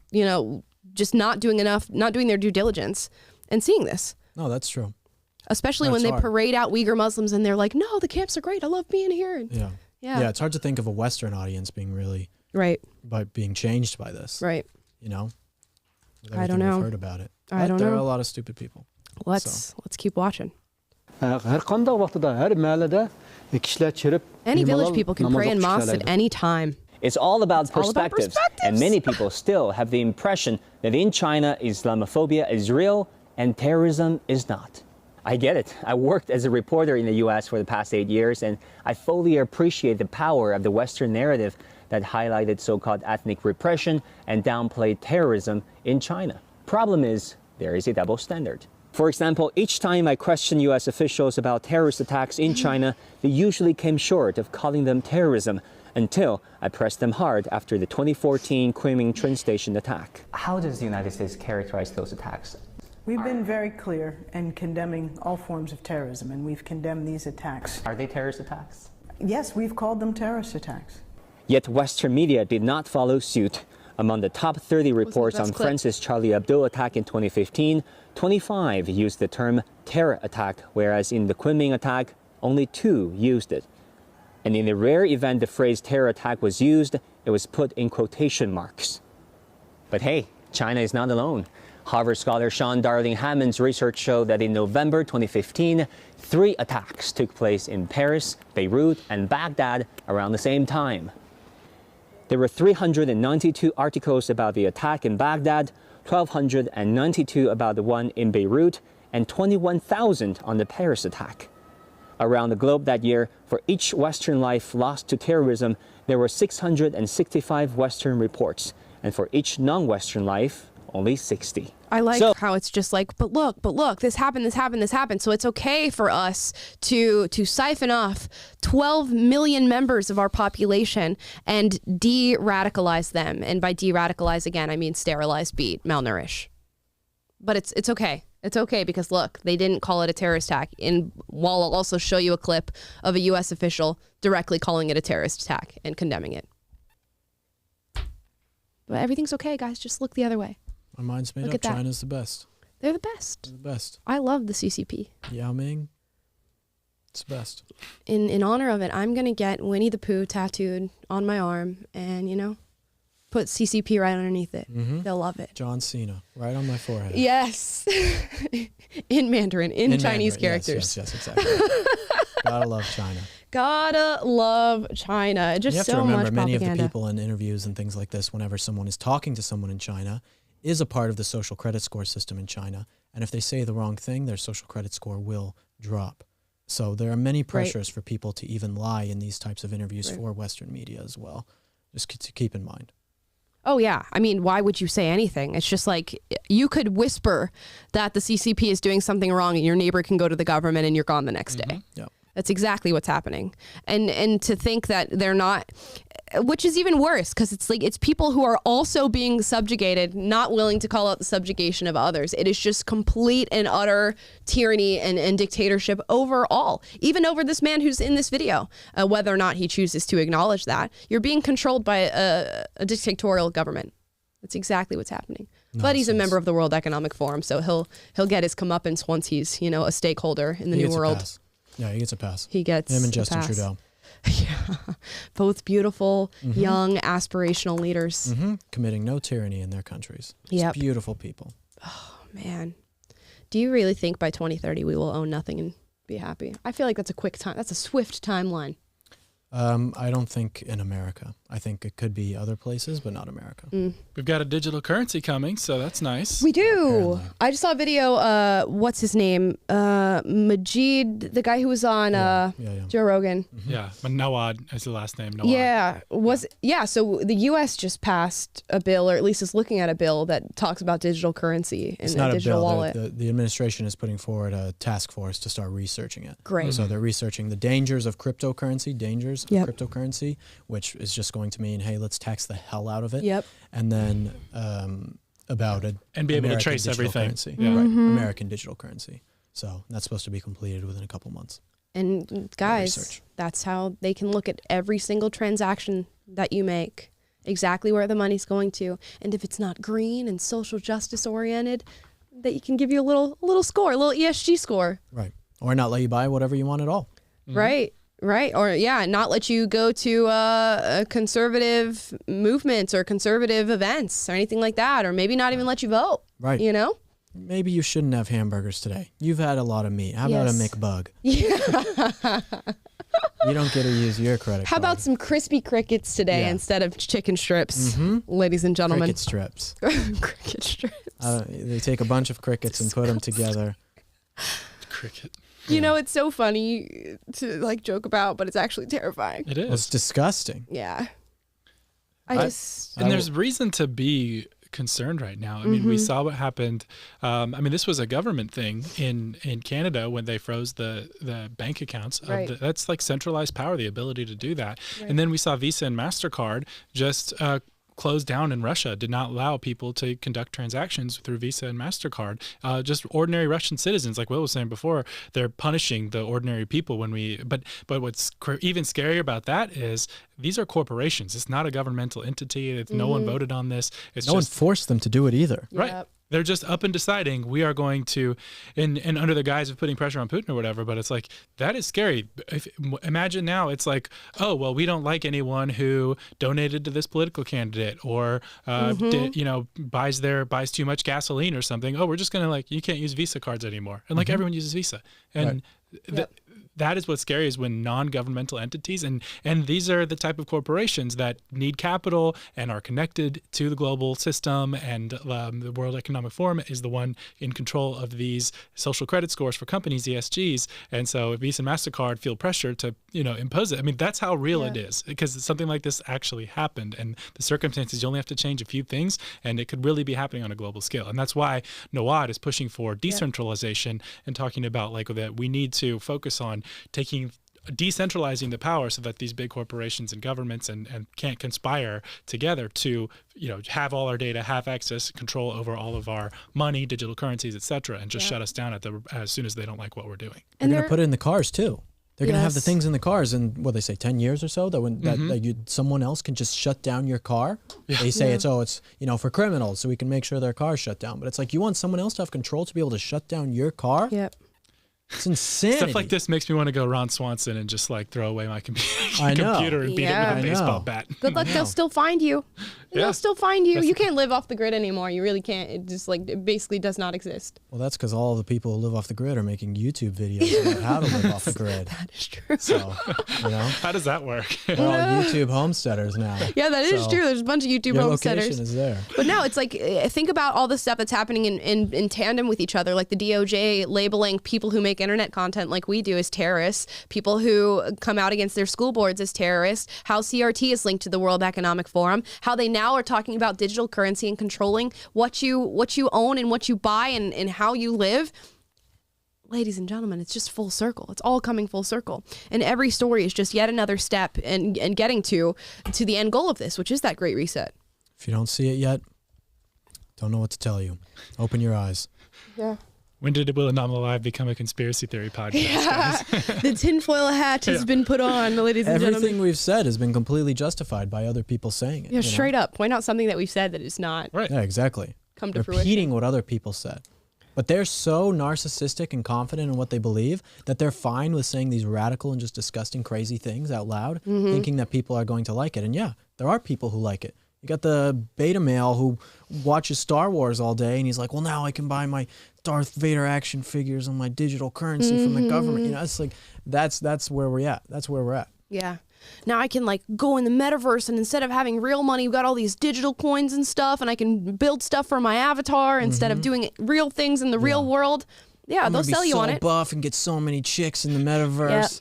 just not doing their due diligence and seeing this. No, that's true. Especially when they parade out Uyghur Muslims and they're like, no, the camps are great. I love being here. And yeah, it's hard to think of a Western audience being really being changed by this. Right. I don't know. We've heard about it. I don't know. There are a lot of stupid people. Let's keep watching. Any village people can pray in mosques at any time. It's all about perspectives. And many people still have the impression that in China, Islamophobia is real and terrorism is not. I get it. I worked as a reporter in the U.S. for the past 8 years, and I fully appreciate the power of the Western narrative that highlighted so-called ethnic repression and downplayed terrorism in China. Problem is, there is a double standard. For example, each time I question U.S. officials about terrorist attacks in China, they usually came short of calling them terrorism until I pressed them hard after the 2014 Kunming train station attack. How does the United States characterize those attacks? We've been very clear in condemning all forms of terrorism, and we've condemned these attacks. Are they terrorist attacks? Yes, we've called them terrorist attacks. Yet Western media did not follow suit. Among the top 30 reports on France's Charlie Hebdo attack in 2015, 25 used the term terror attack, whereas in the Kunming attack, only 2 used it. And in the rare event the phrase terror attack was used, it was put in quotation marks. But hey, China is not alone. Harvard scholar Sean Darling Hammond's research showed that in November 2015, 3 attacks took place in Paris, Beirut, and Baghdad around the same time. There were 392 articles about the attack in Baghdad, 1,292 about the one in Beirut, and 21,000 on the Paris attack. Around the globe that year, for each Western life lost to terrorism, there were 665 Western reports, and for each non-Western life, only 60. I like how it's just like, but look, this happened. So it's okay for us to siphon off 12 million members of our population and de-radicalize them. And by de-radicalize, again, I mean sterilize, beat, malnourish. But it's okay. It's okay because look, they didn't call it a terrorist attack. And while I'll also show you a clip of a U.S. official directly calling it a terrorist attack and condemning it. But everything's okay, guys. Just look the other way. My mind's made up. China's the best. They're the best. They're the best. I love the CCP. Yao Ming. It's the best. In honor of it, I'm going to get Winnie the Pooh tattooed on my arm and, put CCP right underneath it. Mm-hmm. They'll love it. John Cena, right on my forehead. Yes. In Mandarin, in Chinese Mandarin. characters. Yes, exactly. Gotta love China. Gotta love China. Just you have so to remember, much many propaganda. of the people in interviews and things like this, whenever someone is talking to someone in China, is a part of the social credit score system in China. And if they say the wrong thing, their social credit score will drop. So there are many pressures for people to even lie in these types of interviews for Western media as well. Just to keep in mind. Oh, yeah. I mean, why would you say anything? It's just like you could whisper that the CCP is doing something wrong and your neighbor can go to the government and you're gone the next day. Yep. That's exactly what's happening. And to think that they're not, which is even worse, because it's like it's people who are also being subjugated, not willing to call out the subjugation of others. It is just complete and utter tyranny and dictatorship overall, even over this man who's in this video, whether or not he chooses to acknowledge that. You're being controlled by a dictatorial government. That's exactly what's happening. Nonsense. But he's a member of the World Economic Forum, so he'll get his comeuppance once he's, you know, a stakeholder in the new world. Yeah, he gets a pass. He gets him and a Justin pass. Trudeau. Yeah, both beautiful, young, aspirational leaders. Committing no tyranny in their countries. Yep. Beautiful people. Oh, man. Do you really think by 2030 we will own nothing and be happy? I feel like that's a quick time. That's a swift timeline. I don't think in America. I think it could be other places, but not America. We've got a digital currency coming, so that's nice. We do. Apparently. I just saw a video. What's his name? Majid, the guy who was on Joe Rogan. Yeah, Noah is the last name. Noah. Yeah. So the U.S. just passed a bill, or at least is looking at a bill that talks about digital currency and a digital wallet. The administration is putting forward a task force to start researching it. Great. So they're researching the dangers of cryptocurrency, of cryptocurrency, which is just going to mean, hey, let's tax the hell out of it. Yep. And then about it and be able to trace everything. Currency. Yeah. Right. American digital currency. So that's supposed to be completed within a couple months. And guys, that's how they can look at every single transaction that you make, exactly where the money's going to. And if it's not green and social justice oriented, that you can give you a little score, a little ESG score. Right. Or not let you buy whatever you want at all. Right. Right. Or not let you go to conservative movements or conservative events or anything like that. Or maybe not even let you vote. Right. You know? Maybe you shouldn't have hamburgers today. You've had a lot of meat. How about a McBug? Yeah. You don't get to use your credit card. How about some crispy crickets today instead of chicken strips, ladies and gentlemen? Cricket strips. Cricket strips. They take a bunch of crickets and put them together. Cricket. You know, it's so funny to like joke about, but it's actually terrifying. It is. Well, it's disgusting. Yeah. And there's reason to be concerned right now. I mean, we saw what happened. I mean, this was a government thing in Canada when they froze the bank accounts. That's like centralized power, the ability to do that. Right. And then we saw Visa and MasterCard just closed down in Russia, did not allow people to conduct transactions through Visa and MasterCard. Just ordinary Russian citizens, like Will was saying before, they're punishing the ordinary people but what's even scarier about that is these are corporations. It's not a governmental entity. No one voted on this. No one forced them to do it either. Right. Yep. They're just up and deciding we are going to, and under the guise of putting pressure on Putin or whatever, but it's like, that is scary. Imagine now it's like, oh, well, we don't like anyone who donated to this political candidate or, buys too much gasoline or something. Oh, we're just going to you can't use Visa cards anymore. And everyone uses Visa. And that is what's scary is when non-governmental entities, and these are the type of corporations that need capital and are connected to the global system, and the World Economic Forum is the one in control of these social credit scores for companies, ESGs. And so Visa and MasterCard feel pressure to, impose it. I mean, that's how real it is, because something like this actually happened, and the circumstances, you only have to change a few things, and it could really be happening on a global scale. And that's why Nawad is pushing for decentralization and talking about that we need to focus on decentralizing the power so that these big corporations and governments and can't conspire together to have all our data, have access, control over all of our money, digital currencies, etc., and just shut us down as soon as they don't like what we're doing. And they're going to put it in the cars too. They're going to have the things in the cars in, they say 10 years or so, that someone else can just shut down your car. Yeah. They say it's for criminals, so we can make sure their car's shut down. But it's like, you want someone else to have control to be able to shut down your car? Yep. It's insanity. Stuff like this makes me want to go Ron Swanson and just throw away my computer and beat it with a baseball bat. Good luck. They'll still find you. They'll still find you. You can't live off the grid anymore. You really can't. It just it basically does not exist. Well, that's because all the people who live off the grid are making YouTube videos about how to live off the grid. That is true. So, how does that work? They're all YouTube homesteaders now. Yeah, that is true. There's a bunch of YouTube homesteaders. Location is there. But no, it's think about all the stuff that's happening in tandem with each other, like the DOJ labeling people who make internet content like we do as terrorists, people who come out against their school boards as terrorists, how CRT is linked to the World Economic Forum, how they now are talking about digital currency and controlling what you own and what you buy and how you live. Ladies and gentlemen, it's just full circle. It's all coming full circle. And every story is just yet another step in getting to the end goal of this, which is that Great Reset. If you don't see it yet, don't know what to tell you. Open your eyes. Yeah. When did Will Amala Live become a conspiracy theory podcast, guys? The tinfoil hat has been put on, ladies and gentlemen. Everything we've said has been completely justified by other people saying it. Yeah, straight up. Point out something that we've said that is not. Right. Yeah, exactly. Come to Repeating fruition. what other people said. But they're so narcissistic and confident in what they believe that they're fine with saying these radical and just disgusting, crazy things out loud, thinking that people are going to like it. And yeah, there are people who like it. You got the beta male who watches Star Wars all day, and he's like, well, now I can buy my Darth Vader action figures on my digital currency from the government. You know, it's like, that's where we're at. That's where we're at. Yeah. Now I can like go in the metaverse, and instead of having real money, we've got all these digital coins and stuff, and I can build stuff for my avatar instead of doing real things in the real world. Yeah, they'll sell you on it. I'm gonna be so buff and get so many chicks in the metaverse. Yep.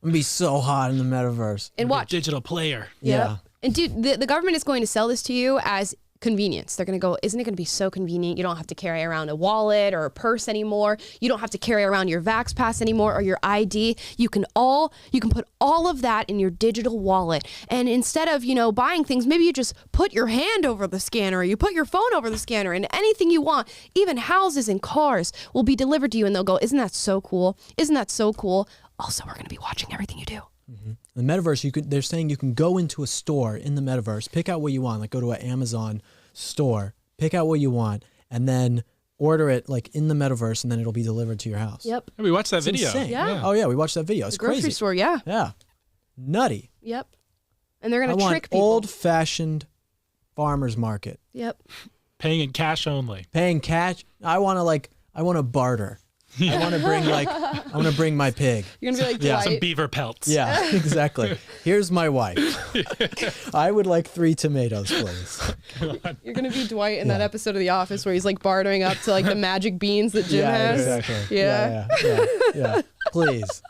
I'm gonna be so hot in the metaverse. And watch. Digital player. Yeah. And dude, the government is going to sell this to you as convenience. They're going to go, isn't it going to be so convenient? You don't have to carry around a wallet or a purse anymore. You don't have to carry around your Vax Pass anymore or your ID. You can put all of that in your digital wallet. And instead of, buying things, maybe you just put your hand over the scanner, or you put your phone over the scanner, and anything you want, even houses and cars will be delivered to you. And they'll go, isn't that so cool? Isn't that so cool? Also, we're going to be watching everything you do. The metaverse, they're saying you can go into a store in the metaverse, pick out what you want, like go to an Amazon store, pick out what you want, and then order it like in the metaverse, and then it'll be delivered to your house. Yep. We watched that video. Insane. Yeah. Oh yeah, we watched that video. It's the grocery crazy. store, yeah. Yeah. Nutty. Yep. And they're going to trick people. Old-fashioned farmer's market. Yep. Paying in cash only. Paying cash. I want to barter. I want to bring my pig. You're going to be like, Dwight. Some beaver pelts. Yeah, exactly. Here's my wife. I would like 3 tomatoes, please. You're going to be Dwight in that episode of The Office where he's like bartering up to like the magic beans that Jim has. Exactly. Yeah. Yeah. Please.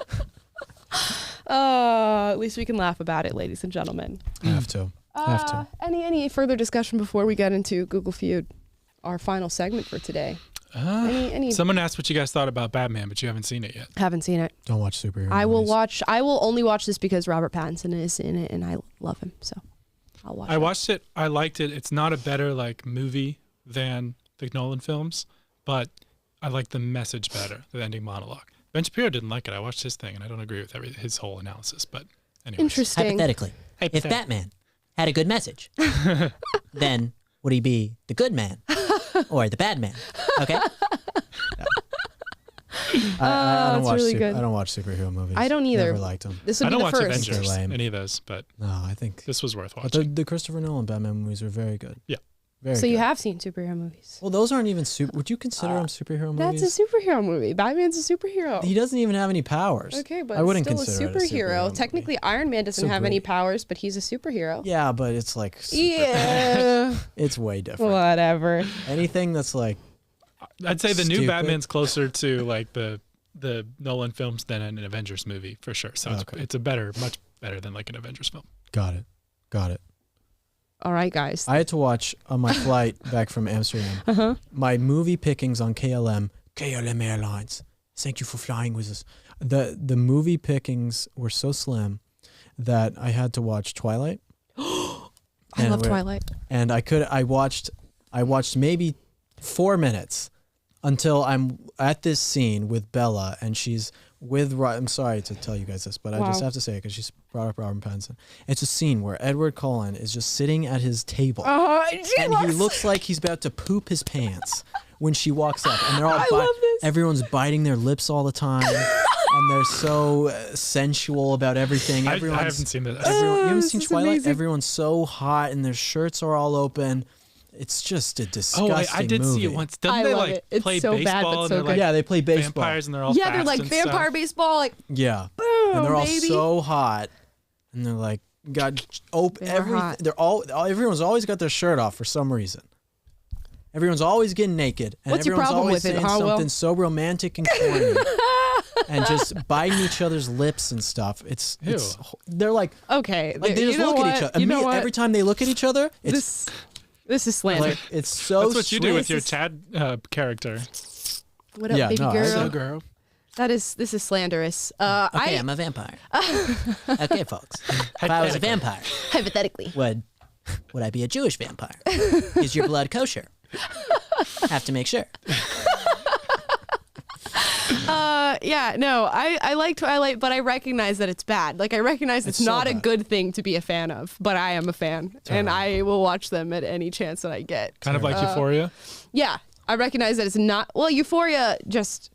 At least we can laugh about it, ladies and gentlemen. Have to. Any further discussion before we get into Google Feud, our final segment for today? Someone asked what you guys thought about Batman, but you haven't seen it yet. Haven't seen it. Don't watch superhero movies. I will only watch this because Robert Pattinson is in it and I love him, so I'll watch it. I watched it. I liked it. It's not a better movie than the Nolan films, but I like the message better, the ending monologue. Ben Shapiro didn't like it. I watched his thing and I don't agree with his whole analysis, but anyway. Interesting. Hypothetically, if Batman had a good message, then would he be the good man or the bad man? Okay. I don't watch really good. I don't watch superhero movies. I don't either. Never liked them. This would I be don't the watch first. Avengers, any of those, but no, I think this was worth watching. But the Christopher Nolan Batman movies are very good. Yeah. So you have seen superhero movies? Well, those aren't even super. Would you consider them superhero movies? That's a superhero movie. Batman's a superhero. He doesn't even have any powers. Okay, but I wouldn't still consider a it a superhero Technically, Iron Man doesn't have any powers, but he's a superhero. Yeah, but it's like super, yeah, it's way different. Whatever. Anything that's like, I'd say the stupid. new Batman's closer to like the Nolan films than an Avengers movie for sure. So it's much better than like an Avengers film. Got it. All right, guys. I had to watch on my flight back from Amsterdam. My movie pickings on KLM Airlines. Thank you for flying with us. The movie pickings were so slim that I had to watch Twilight. I love Twilight. And I watched maybe 4 minutes until I'm at this scene with Bella, and she's with. I'm sorry to tell you guys this, but I just have to say it because she's brought up Robert Pattinson. It's a scene where Edward Cullen is just sitting at his table, and he looks like he's about to poop his pants when she walks up, and they're all everyone's biting their lips all the time. And they're so sensual about everything. I haven't seen that. You haven't seen Twilight? Amazing. Everyone's so hot, and their shirts are all open. It's just a disgusting movie. I did see it once. Doesn't they love it. It's play so baseball bad, but and so they're good. like Yeah, they play baseball. vampires and they're all Yeah, fast they're like and vampire stuff. baseball. Like Yeah, boom, and they're all baby. so hot, and they're like hot. Everyone's always got their shirt off for some reason. Everyone's always getting naked, and What's your everyone's problem always with it, saying huh, Will? something so romantic and corny. and just biting each other's lips and stuff. They're like, okay, like they just look at each other. Every time they look at each other, this is slander. Like, it's so. That's what you do with your Chad character. What up, baby girl? Girl. This is slanderous. Okay, I'm a vampire. Okay, folks. If I was a vampire, hypothetically, would I be a Jewish vampire? Is your blood kosher? Have to make sure. I like Twilight, but I recognize that it's bad. Like, I recognize it's not a good thing to be a fan of, but I am a fan, and I will watch them at any chance that I get. Kind of like Euphoria? Yeah, I recognize that it's not. Well, Euphoria just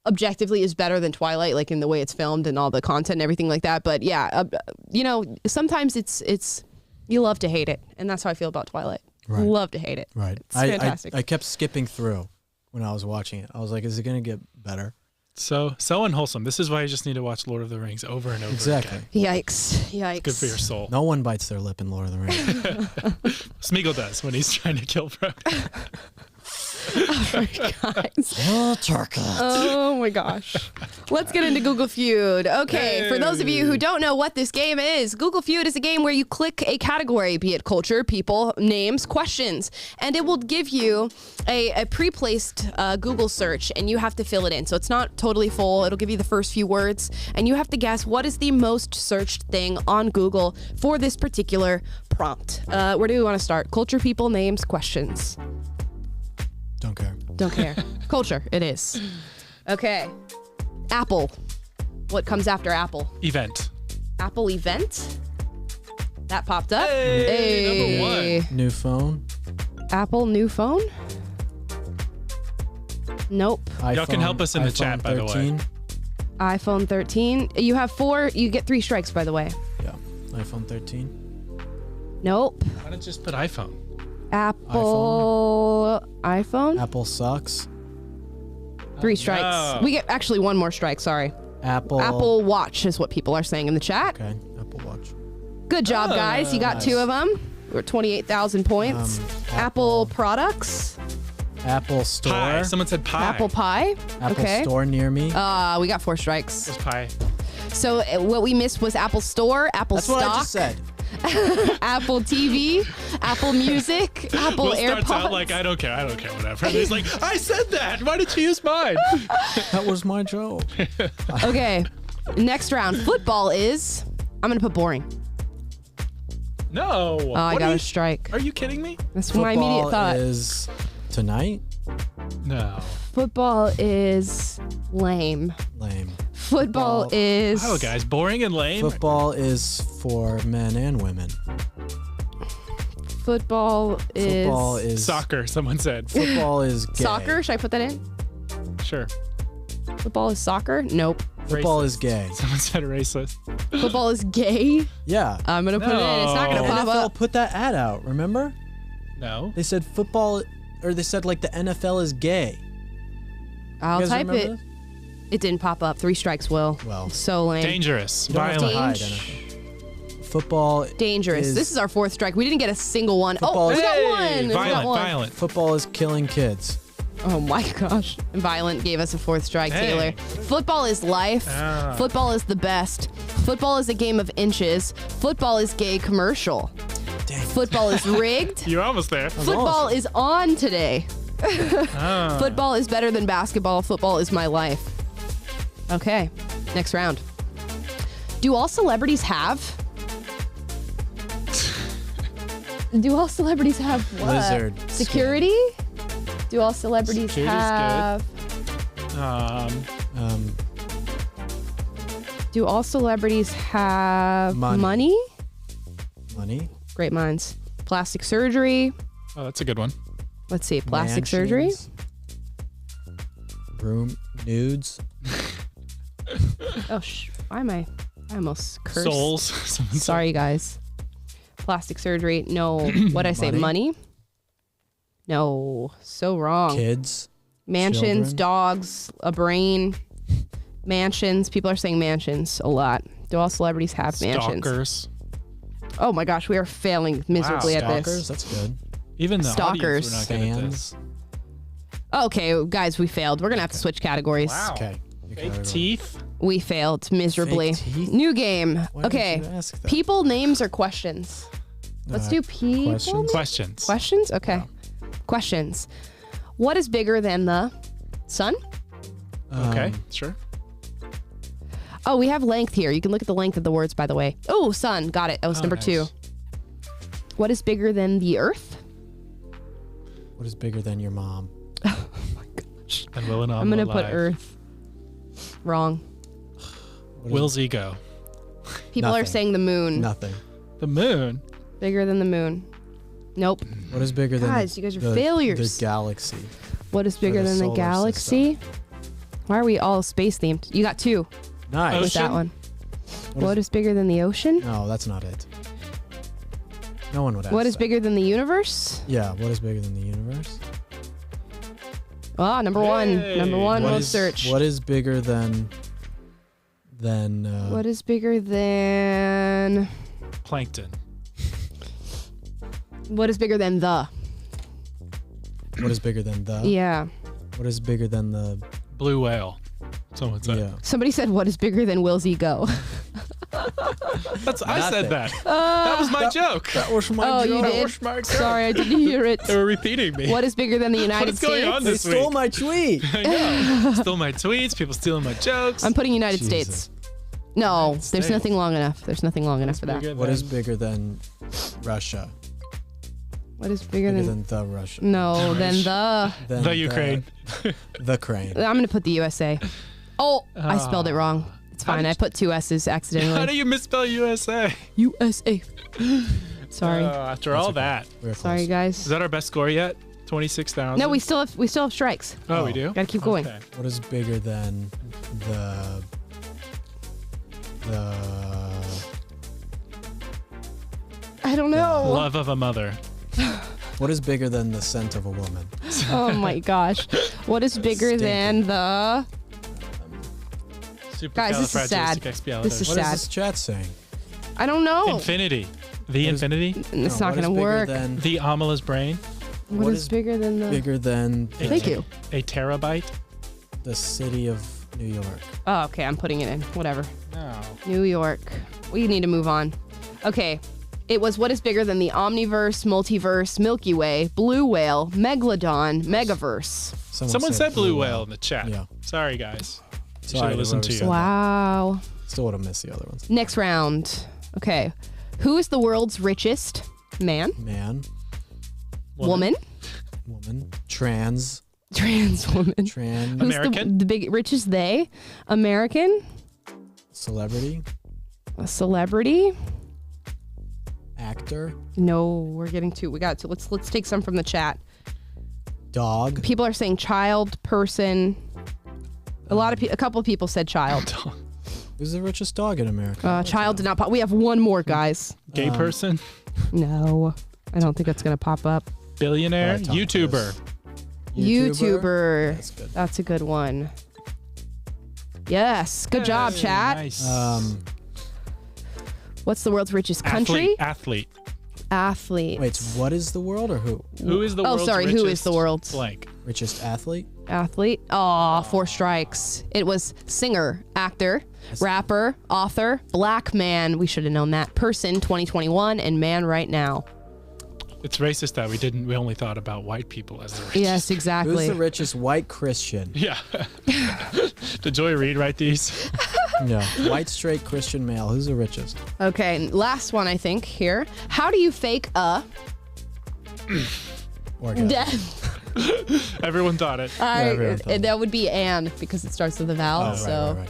objectively is better than Twilight, like in the way it's filmed and all the content and everything like that. But yeah, sometimes it's you love to hate it, and that's how I feel about Twilight. Right. Love to hate it. Right. It's fantastic. I kept skipping through when I was watching it. I was like, is it going to get better? So unwholesome. This is why you just need to watch Lord of the Rings over and over exactly. again. Yikes. Good for your soul. No one bites their lip in Lord of the Rings. Smeagol does when he's trying to kill Frodo. Oh my Oh my gosh. Let's get into Google Feud. Okay, for those of you who don't know what this game is, Google Feud is a game where you click a category, be it culture, people, names, questions, and it will give you a pre-placed Google search, and you have to fill it in. So it's not totally full. It'll give you the first few words, and you have to guess what is the most searched thing on Google for this particular prompt. Where do we want to start? Culture, people, names, questions. Don't care. Culture, it is. Okay. Apple. What comes after Apple? Event. Apple event? That popped up. Hey. Number 1. New phone. Apple new phone? Nope. Y'all can help us in the chat, 13. by the way. iPhone 13. You have 4. You get 3 strikes, by the way. Yeah. iPhone 13. Nope. Why don't you just put iPhone? iPhone? Apple sucks. 3 strikes. No. We get actually 1 more strike, sorry. Apple Watch is what people are saying in the chat. Okay, Apple Watch. Good job, guys. You got 2 of them. We're 28,000 points. Apple products. Apple Store. Pie. Someone said pie. Apple pie. Apple okay. Store near me. We got 4 strikes. It's pie. So what we missed was Apple Store, Apple That's Stock. what I just said. Apple TV, Apple Music, Apple AirPods. Starts out like, I don't care, whatever. And he's like, I said that. Why did you use mine? That was my joke. Okay, next round. Football is, I'm going to put boring. No. Oh, I got a strike. Are you kidding me? That's my immediate thought. Football is tonight? No. Football is lame. Football is... Oh, guys, boring and lame. Football is for men and women. Football is... Soccer, someone said. Football is gay. Soccer? Should I put that in? Sure. Football is soccer? Nope. Football is gay. Someone said racist. Football is gay? Yeah. I'm going to put it in. It's not going to pop NFL up. put that ad out, remember? No. They said football, or they said like the NFL is gay. I'll type it. It didn't pop up. 3 strikes, Will. Well. So lame. Dangerous. Violent. Football. Dangerous. This is our 4th strike. We didn't get a single one. Football we got one. Violent. Football is killing kids. Oh my gosh. Violent gave us a 4th strike, Taylor. Football is life. Football is the best. Football is a game of inches. Football is gay commercial. Dang. Football is rigged. You're almost there. Football is on today. Football is better than basketball. Football is my life. Okay, next round. Do all celebrities have what? Lizard. Security? Do all celebrities Security's have... good. Do all celebrities have money? Money? Great minds. Plastic surgery. Oh, that's a good one. Let's see, plastic surgery. Room nudes. Oh, why am I almost cursed? Souls. Sorry, guys. Plastic surgery. No. What'd I say? Money? No. So wrong. Kids. Mansions, children. dogs, a brain. Mansions. People are saying mansions a lot. Do all celebrities have mansions? Stalkers. Oh my gosh, we are failing miserably at this. That's good. Even the Stalkers. audience were not good at this. Okay, guys, we failed. We're going to have to switch categories. Wow. Okay. Fake teeth? We failed miserably. New game. Okay. People, names, or questions? Let's do people. Questions. Questions? Okay. Questions. What is bigger than the sun? Okay, sure. Oh, we have length here. You can look at the length of the words, by the way. Oh, sun. Got it. That was number 2. What is bigger than the earth? What is bigger than your mom? Oh my gosh. And Will and I'm going to put earth. Wrong. Will's ego. People are saying the moon. Nothing. The moon? Bigger than the moon. Nope. What is bigger than you guys are failures. The galaxy. What is bigger than the galaxy? Why are we all space themed? You got 2. Nice. With that one. What is bigger than the ocean? No, that's not it. No one would ask What is that. bigger than the universe? Yeah, what is bigger than the universe? Ah, number 1. Number 1, What world is- search. What is bigger than What is bigger than... Plankton. What is bigger than the? what is bigger than the? Yeah. What is bigger than the Blue whale. Someone said. Yeah. Somebody said, what is bigger than Will's ego? I said that. That was my joke. That was my Oh, you That did? was my joke. Sorry, I didn't hear it. They were repeating me. What is bigger than the United What's going States? on They this stole week? my tweet. I know. Stole my tweets. People stealing my jokes. I'm putting United Jesus. States. No, there's States. nothing long enough. There's nothing long enough for that. Bigger What is than- bigger than Russia? What is bigger Bigger than... than the Russia. No, than the... Than The Ukraine. The crane. I'm going to put the USA. Oh, I spelled it wrong. It's fine. I put 2 S's accidentally. How do you misspell USA? USA. Sorry. After all that. Sorry, Is guys. that our best score yet? 26,000? No, we still have strikes. Oh, we do? Gotta keep going. Okay. What is bigger than the I don't know. Love of a mother. what is bigger than the scent of a woman? Oh my gosh. What is bigger than the... Guys, this is sad. This is What is sad. this chat saying? I don't know. Infinity. The infinity? It's not what is going to bigger work. than- The Amala's brain? What is bigger than the... Bigger than Thank you. A terabyte? the city of New York. Oh, okay. I'm putting it in. Whatever. No. New York. We need to move on. Okay. It was what is bigger than the Omniverse, Multiverse, Milky Way, Blue Whale, Megalodon, Megaverse. Someone said blue whale in the chat. Yeah. Sorry, guys. Should Sorry have listened to you. Wow. Still would have missed the other ones. Next round. Okay. Who is the world's richest man? Man. Woman? Woman. Trans. Trans woman. Trans. Who's the big richest they? American? Celebrity. A celebrity? Actor. No, we're getting to. We got to. Let's take some from the chat. Dog. People are saying child, person. A couple of people said child. Who's the richest dog in America? Child did not pop. We have one more, guys. Gay person? No, I don't think that's gonna pop up. Billionaire? YouTuber. YouTuber. That's a good one. Yes. Good job, chat. Nice. What's the world's richest country? Athlete. Wait, what is the world or who? Who is the world's sorry. richest Who is the world's blank? Richest athlete? Athlete. Oh, 4 strikes. It was singer, actor, rapper, author, black man. We should have known that. Person 2021 and man right now. It's racist that we only thought about white people as the richest. Yes, exactly. Who's the richest white Christian? Yeah. Did Joy Reid write these? No. White straight Christian male. Who's the richest? Okay, last one I think here. How do you fake a Orgasm. death? Everyone thought it. That would be and because it starts with a vowel. Oh, so right.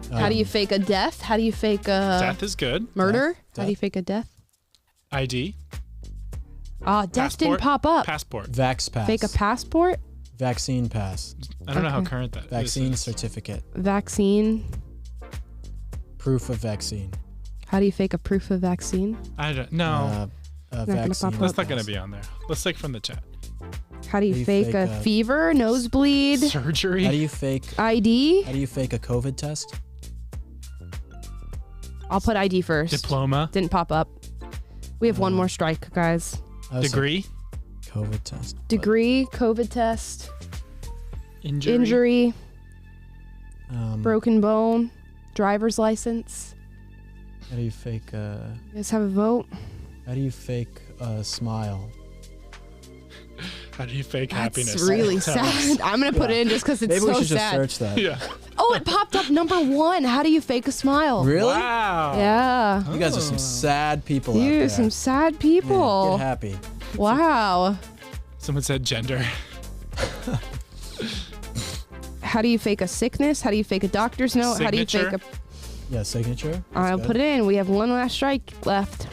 Fine. how do you fake a death? How do you fake a Death is good. murder? Death. How do you fake a death? ID. Death didn't pop up. Passport. Vax pass. Fake a passport? Vaccine pass. I don't know how Okay. current that Vaccine is. certificate. Vaccine. Proof of vaccine. How do you fake a proof of vaccine? I don't know. Not gonna Vaccine. pop That's up. not going to be on there. Let's take from the chat. How do you fake a fever, nosebleed, Surgery. How do you fake ID? How do you fake a COVID test? I'll put ID first. Diploma. Didn't pop up. We have one more strike, guys. Degree. COVID test. Degree, COVID test, Injury. injury. Broken bone. Driver's license. How do you fake You guys have a vote? How do you fake a smile? How do you fake happiness? It's really sad. I'm going to put it in just because it's Maybe so we should sad. just search that. Yeah. Oh, it popped up #1. How do you fake a smile? Really? Wow. Yeah. You guys are some sad people out there. Dude, some sad people. Yeah, get happy. Wow. Someone said gender. How do you fake a sickness? How do you fake a doctor's note? How do you fake a... Yeah, signature. I'll put it in. We have one last strike left.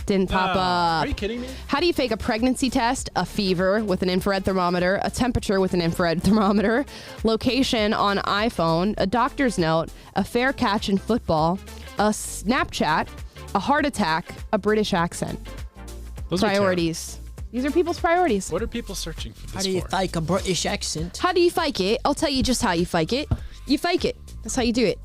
Didn't pop up. Are you kidding me? How do you fake a pregnancy test, a fever with an infrared thermometer, a temperature with an infrared thermometer, location on iPhone, a doctor's note, a fair catch in football, a Snapchat, a heart attack, a British accent? Those are priorities. These are people's priorities. What are people searching for this How do you for? fake a British accent? How do you fake it? I'll tell you just how you fake it. You fake it. That's how you do it.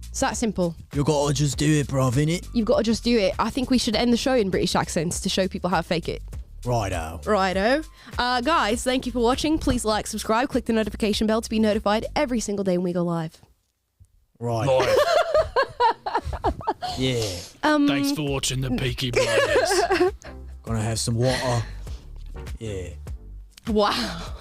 It's that simple. You gotta just do it, bruv, innit? You've got to just do it. I think we should end the show in British accents to show people how to fake it. Righto. Righto. Guys, thank you for watching. Please like, subscribe, click the notification bell to be notified every single day when we go live. Right. Yeah. Thanks for watching the Peaky Blinders. Gonna have some water. Yeah. Wow.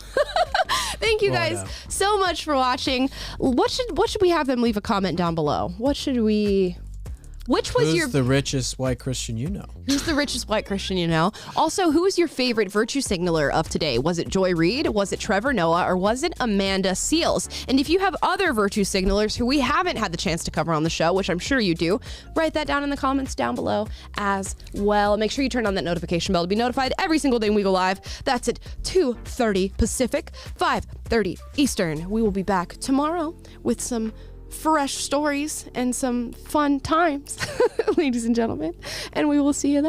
Thank you guys so much for watching. What should we have them leave a comment down below? Which was Who's the richest white Christian you know? Who's the richest white Christian you know? Also, who is your favorite virtue signaler of today? Was it Joy Reid? Was it Trevor Noah? Or was it Amanda Seales? And if you have other virtue signalers who we haven't had the chance to cover on the show, which I'm sure you do, write that down in the comments down below as well. Make sure you turn on that notification bell to be notified every single day when we go live. That's at 2:30 Pacific, 5:30 Eastern. We will be back tomorrow with some fresh stories and some fun times, ladies and gentlemen. And we will see you then.